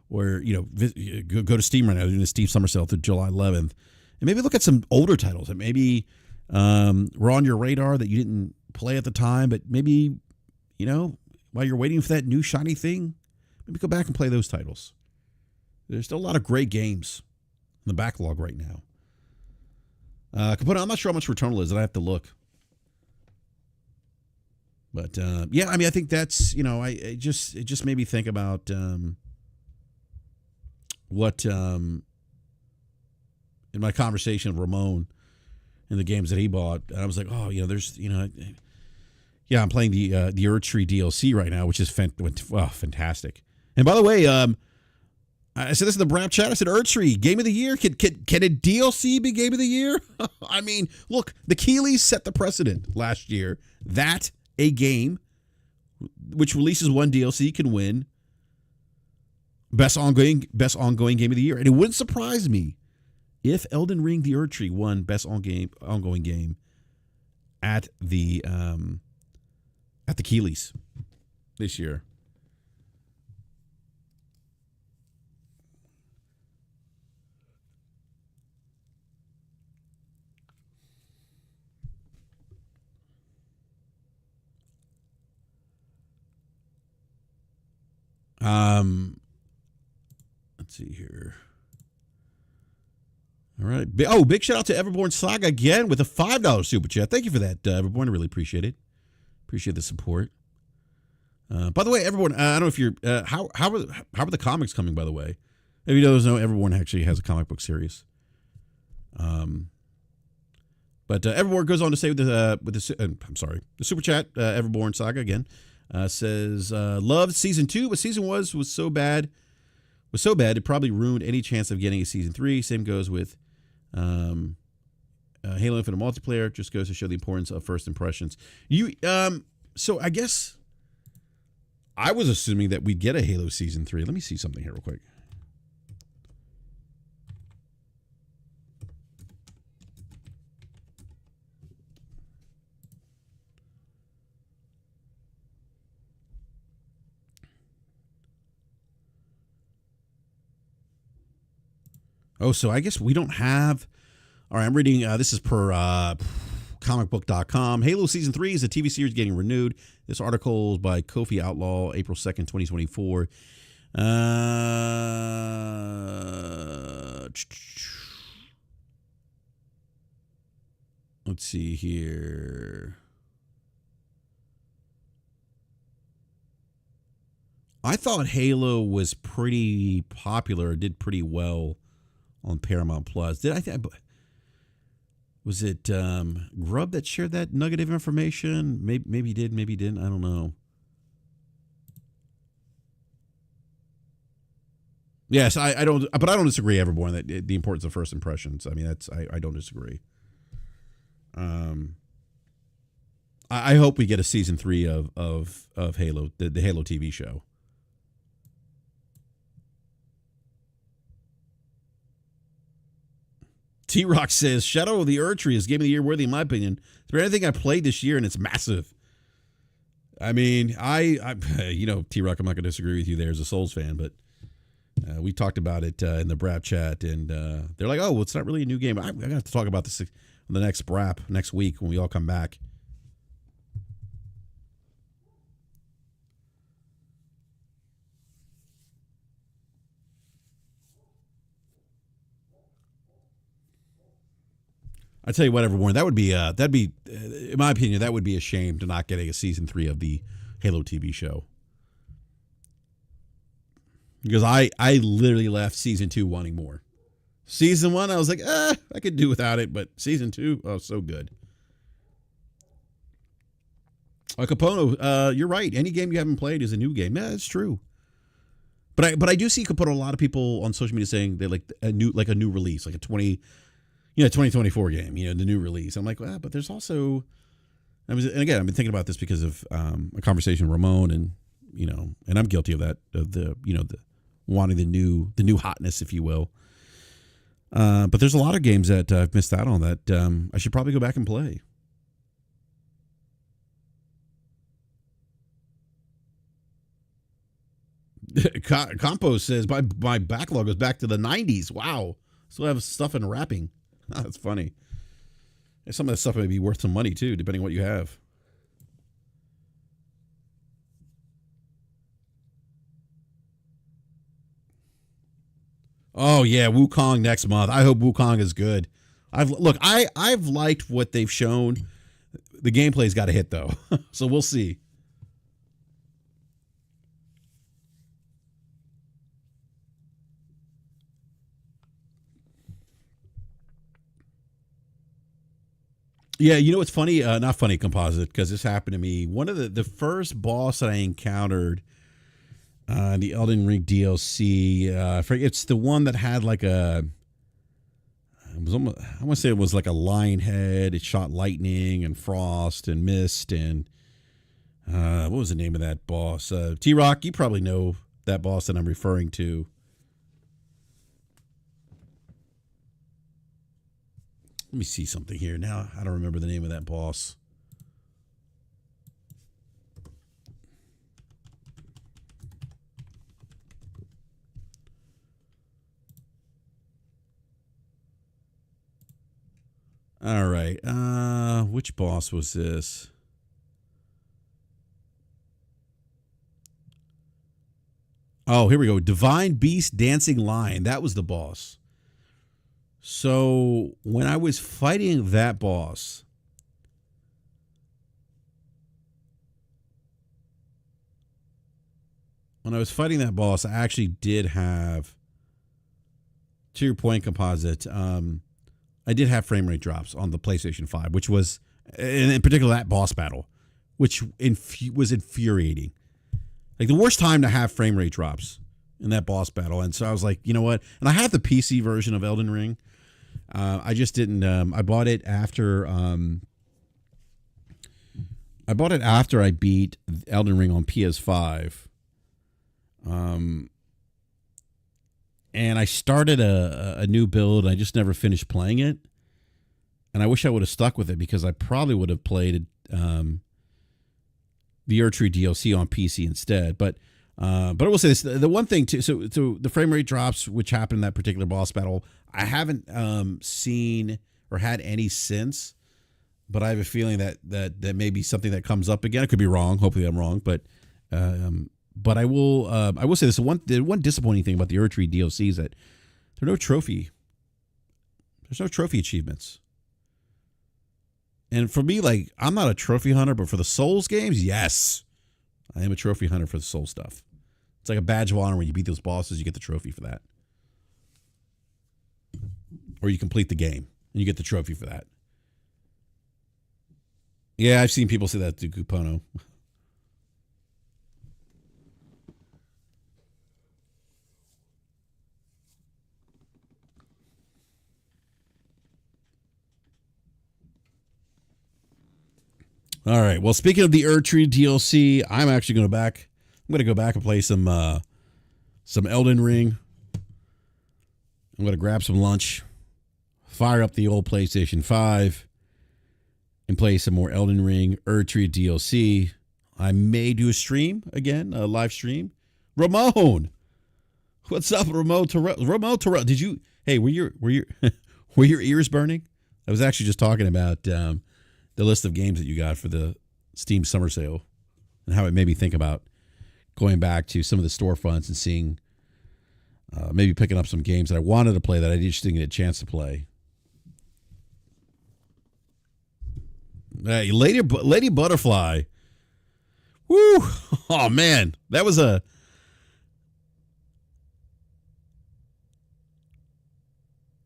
or, go to Steam right now, doing a Steam Summer Sale through July 11th, and maybe look at some older titles that maybe were on your radar that you didn't play at the time, but maybe, while you're waiting for that new shiny thing, maybe go back and play those titles. There's still a lot of great games in the backlog right now. I'm not sure how much Returnal is, and I have to look. But I think that's, it just made me think about what in my conversation with Ramon and the games that he bought, and I was like, oh, there's, I'm playing the Erdtree DLC right now, which is fantastic. And by the way, I said this in the Brap chat. I said Erdtree Game of the Year. Can a DLC be Game of the Year? I mean, look, the Keeleys set the precedent last year that a game which releases one DLC can win best ongoing game of the year, and it wouldn't surprise me if Elden Ring: The Erdtree won best ongoing game at the Keeleys this year. Let's see here. All right. Big shout out to Everborn Saga again with a $5 super chat. Thank you for that, Everborn. I really appreciate it. Appreciate the support. By the way, Everborn, I don't know if you're how are the comics coming? By the way, if you don't know, Everborn actually has a comic book series. But Everborn goes on to say the super chat. Everborn Saga again. Says loved season 2, but season was so bad it probably ruined any chance of getting a season 3. Same goes with Halo Infinite multiplayer. Just goes to show the importance of first impressions. So I guess I was assuming that we'd get a Halo season 3. Let me see something here real quick. Oh, so I guess we don't have... All right, I'm reading... this is per comicbook.com. Halo Season 3 is a TV series getting renewed. This article is by Kofi Outlaw, April 2nd, 2024. Let's see here. I thought Halo was pretty popular, did pretty well on Paramount Plus. Was it Grub that shared that nugget of information? Maybe he did, maybe he didn't. I don't know. Yes, I don't disagree, Everborn, that the importance of first impressions. I mean, I don't disagree. I hope we get a season 3 of Halo, the Halo TV show. T-Rock says, Shadow of the Erdtree is Game of the Year worthy, in my opinion. It's been anything I played this year, and it's massive. I mean, T-Rock, I'm not going to disagree with you there as a Souls fan, but we talked about it in the Brap chat, and they're like, oh, well, it's not really a new game. I'm going to have to talk about this on the next Brap next week when we all come back. I tell you what, Everborn, that'd be in my opinion, that would be a shame to not getting a season 3 of the Halo TV show. Because I literally left season 2 wanting more. Season 1, I was like, I could do without it, but season 2, oh, so good. Capono, you're right. Any game you haven't played is a new game. Yeah, that's true. But I do see Capono, a lot of people on social media saying they like a new release, like a 2024 game, the new release. I'm like, well, but there's also, and again, I've been thinking about this because of a conversation with Ramon, and and I'm guilty of that, of the wanting the new hotness, if you will. But there's a lot of games that I've missed out on that I should probably go back and play. Compost says my backlog goes back to the 90s. Wow. Still have stuff in wrapping. That's funny. And some of that stuff may be worth some money too, depending on what you have. Oh yeah, Wukong next month. I hope Wukong is good. I've liked what they've shown. The gameplay's got to hit though, so we'll see. Yeah, what's funny? Not funny, composite, because this happened to me. One of the first boss that I encountered, the Elden Ring DLC. I forget, it's the one that had like a. It was almost, I want to say it was like a lion head. It shot lightning and frost and mist and what was the name of that boss? T-Rock, you probably know that boss that I'm referring to. Let me see something here. Now I don't remember the name of that boss. All right. Which boss was this? Oh, here we go. Divine Beast Dancing Lion. That was the boss. So when I was fighting that boss, I actually did have, to your point, composite, I did have frame rate drops on the PlayStation 5, which was, in particular, that boss battle, which was infuriating. Like the worst time to have frame rate drops in that boss battle. And so I was like, you know what? And I had the PC version of Elden Ring. I just didn't. I bought it after. I beat Elden Ring on PS5. And I started a new build. And I just never finished playing it. And I wish I would have stuck with it because I probably would have played the Erdtree DLC on PC instead. But I will say this: the one thing too. So the frame rate drops, which happened in that particular boss battle, I haven't seen or had any since. But I have a feeling that may be something that comes up again. I could be wrong. Hopefully, I'm wrong. But I will say this: the one disappointing thing about the Erdtree DLC is that there's no trophy achievements. And for me, like, I'm not a trophy hunter, but for the Souls games, yes, I am a trophy hunter for the Soul stuff. It's like a badge of honor when you beat those bosses, you get the trophy for that. Or you complete the game and you get the trophy for that. Yeah, I've seen people say that to Cupono. All right. Well, speaking of the Erdtree DLC, I'm actually going to go back and play some Elden Ring. I'm going to grab some lunch, fire up the old PlayStation 5, and play some more Elden Ring Erdtree DLC. I may do a stream again, a live stream. Ramon, what's up, Ramon Terrell? Did you? Hey, were your ears burning? I was actually just talking about the list of games that you got for the Steam Summer Sale and how it made me think about going back to some of the storefronts and seeing, maybe picking up some games that I wanted to play that I just didn't get a chance to play. Hey, Lady Butterfly. Woo! Oh man, that was a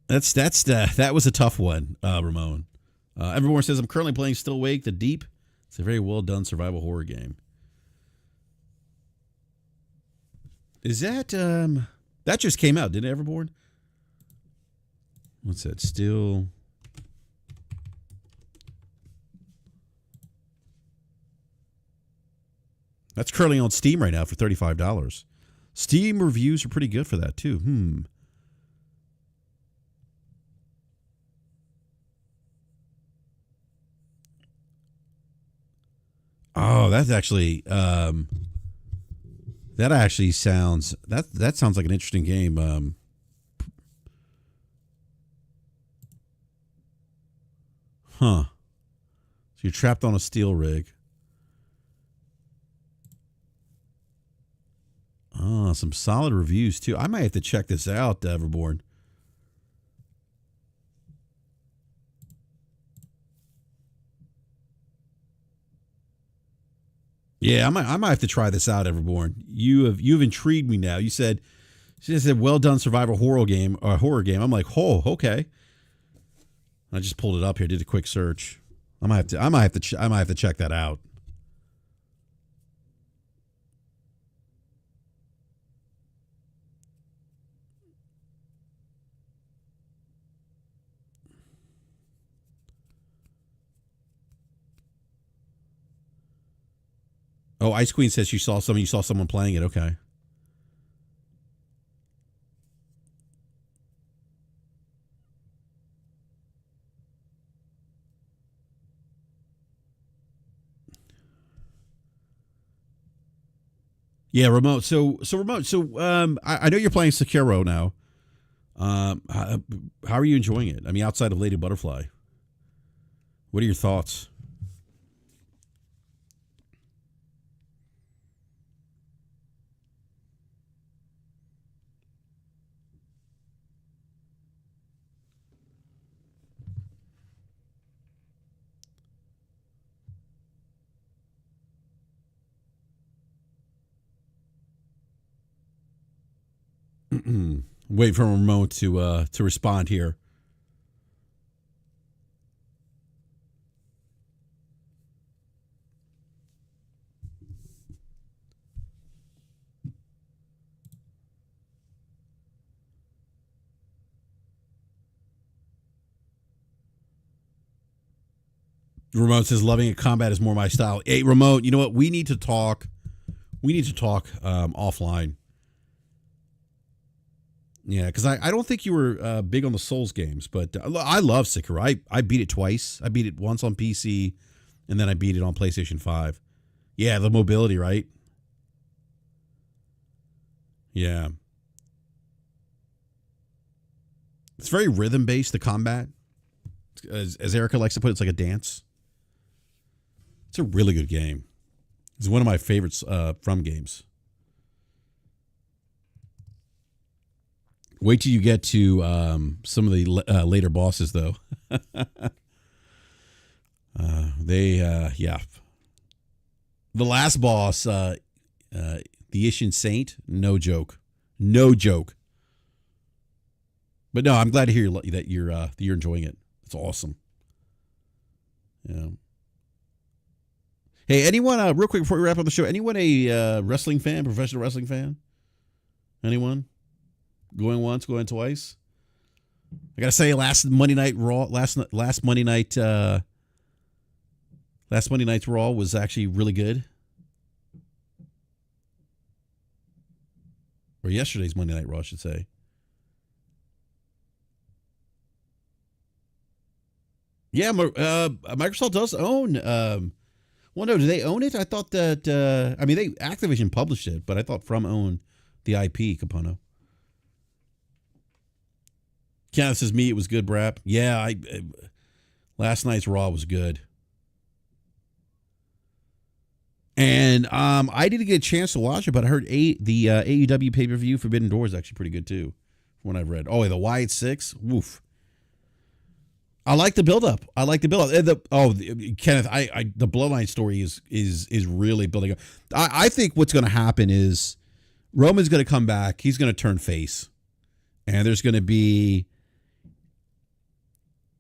That was a tough one, Ramon. Everyone says I'm currently playing Still Wake the Deep. It's a very well done survival horror game. Is that that just came out, didn't it, Everborn? What's that? Still. That's currently on Steam right now for $35. Steam reviews are pretty good for that too. Oh, that's actually that actually sounds that sounds like an interesting game. So you're trapped on a steel rig. Oh, some solid reviews too. I might have to check this out, Everborn. Yeah, I might have to try this out, Everborn. You've intrigued me now. She said well done survival horror game. I'm like, oh, okay. I just pulled it up here, did a quick search. I might have to check that out. Oh, Ice Queen says you saw someone playing it. Okay. Yeah, remote. So remote. So I know you're playing Sekiro now. How are you enjoying it? I mean, outside of Lady Butterfly, what are your thoughts? Wait for Ramon to respond here. Ramon says loving a combat is more my style. Hey, Ramon, you know what? We need to talk. Offline. Yeah, because I don't think you were big on the Souls games, but I love Sekiro. I beat it twice. I beat it once on PC, and then I beat it on PlayStation 5. Yeah, the mobility, right? Yeah. It's very rhythm based, the combat. As Erica likes to put it, it's like a dance. It's a really good game. It's one of my favorites from games. Wait till you get to some of the later bosses, though. Yeah. The last boss, the Ishin Saint, no joke. No joke. But no, I'm glad to hear that you're enjoying it. It's awesome. Yeah. Hey, anyone, real quick before we wrap up the show, anyone a wrestling fan, professional wrestling fan? Anyone? Going once, going twice? I gotta say, last Monday Night Raw was actually really good. Or yesterday's Monday Night Raw, I should say. Yeah, Microsoft does own. Well, no, do they own it? I thought that. Activision published it, but I thought From owned the IP component. Kenneth says me, it was good, Brap. Yeah, last night's Raw was good. And I didn't get a chance to watch it, but I heard the AEW pay-per-view Forbidden Door is actually pretty good too, from what I've read. Oh, the Wyatt 6? Woof. I like the build-up. Kenneth, the Bloodline story is really building up. I think what's going to happen is Roman's going to come back. He's going to turn face. And there's going to be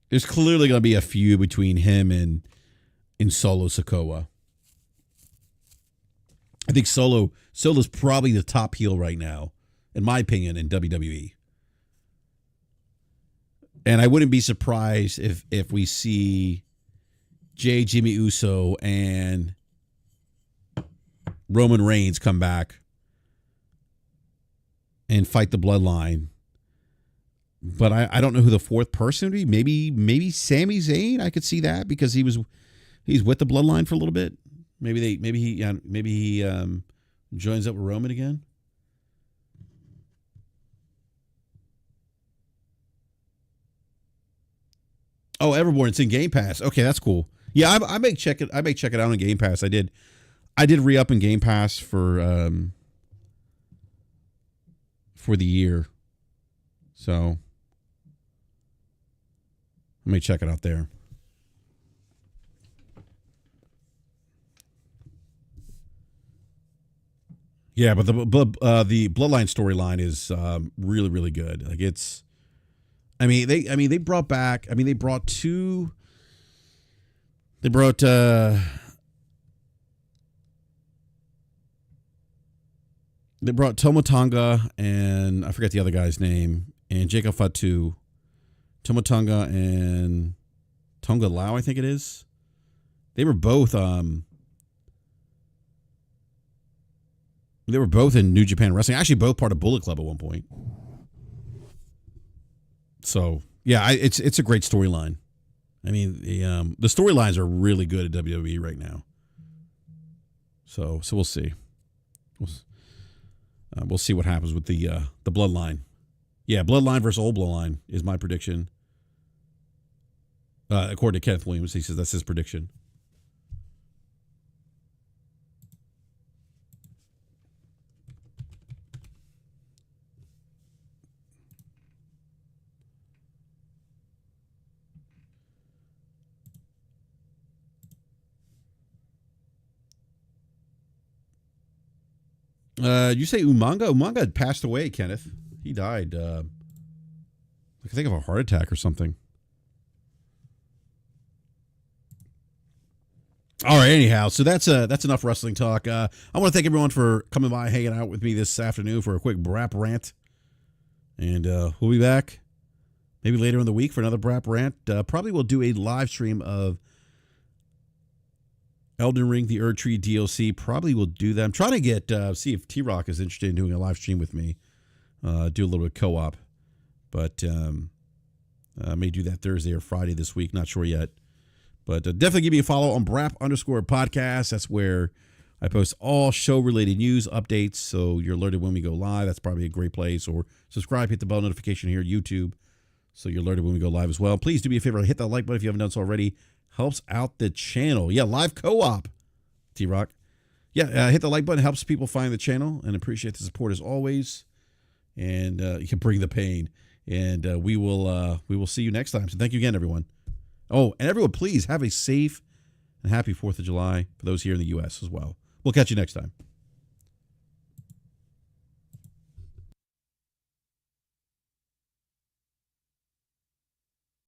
There's clearly going to be a feud between him and Solo Sikoa. I think Solo's probably the top heel right now, in my opinion, in WWE. And I wouldn't be surprised if we see Jimmy Uso and Roman Reigns come back and fight the Bloodline. But I don't know who the fourth person would be. Maybe Sami Zayn. I could see that because he's with the Bloodline for a little bit. Maybe he joins up with Roman again. Oh, Everborn, it's in Game Pass. Okay, that's cool. Yeah, I may check it. I may check it out on Game Pass. I did re-up in Game Pass for the year, so let me check it out there. Yeah, but the Bloodline storyline is really, really good. Like it's, they brought back. They brought two. They brought Toma Tonga and I forget the other guy's name, and Jacob Fatu. Toma Tonga and Tonga Lau, I think it is. They were both in New Japan Wrestling. Actually, both part of Bullet Club at one point. So yeah, it's a great storyline. The storylines are really good at WWE right now. So we'll see. We'll see what happens with the Bloodline. Yeah, Bloodline versus Old Bloodline is my prediction. According to Kenneth Williams, he says that's his prediction. You say Umanga? Umanga had passed away, Kenneth. He died. I think of a heart attack or something. All right. Anyhow, so that's enough wrestling talk. I want to thank everyone for coming by, hanging out with me this afternoon for a quick Brap rant, and we'll be back maybe later in the week for another Brap rant. Probably we'll do a live stream of Elden Ring, the Erd Tree DLC. Probably will do that. I'm trying to get see if T-Rock is interested in doing a live stream with me. Do a little bit of co-op, but I may do that Thursday or Friday this week. Not sure yet, but definitely give me a follow on Brap_podcast. That's where I post all show-related news updates, so you're alerted when we go live. That's probably a great place. Or subscribe, hit the bell notification here at YouTube, so you're alerted when we go live as well. Please do me a favor, hit that like button if you haven't done so already. Helps out the channel. Yeah, live co-op, T-Rock. Yeah, hit the like button. Helps people find the channel, and appreciate the support as always. And you can bring the pain. And we will see you next time. So thank you again, everyone. Oh, and everyone, please have a safe and happy 4th of July for those here in the U.S. as well. We'll catch you next time.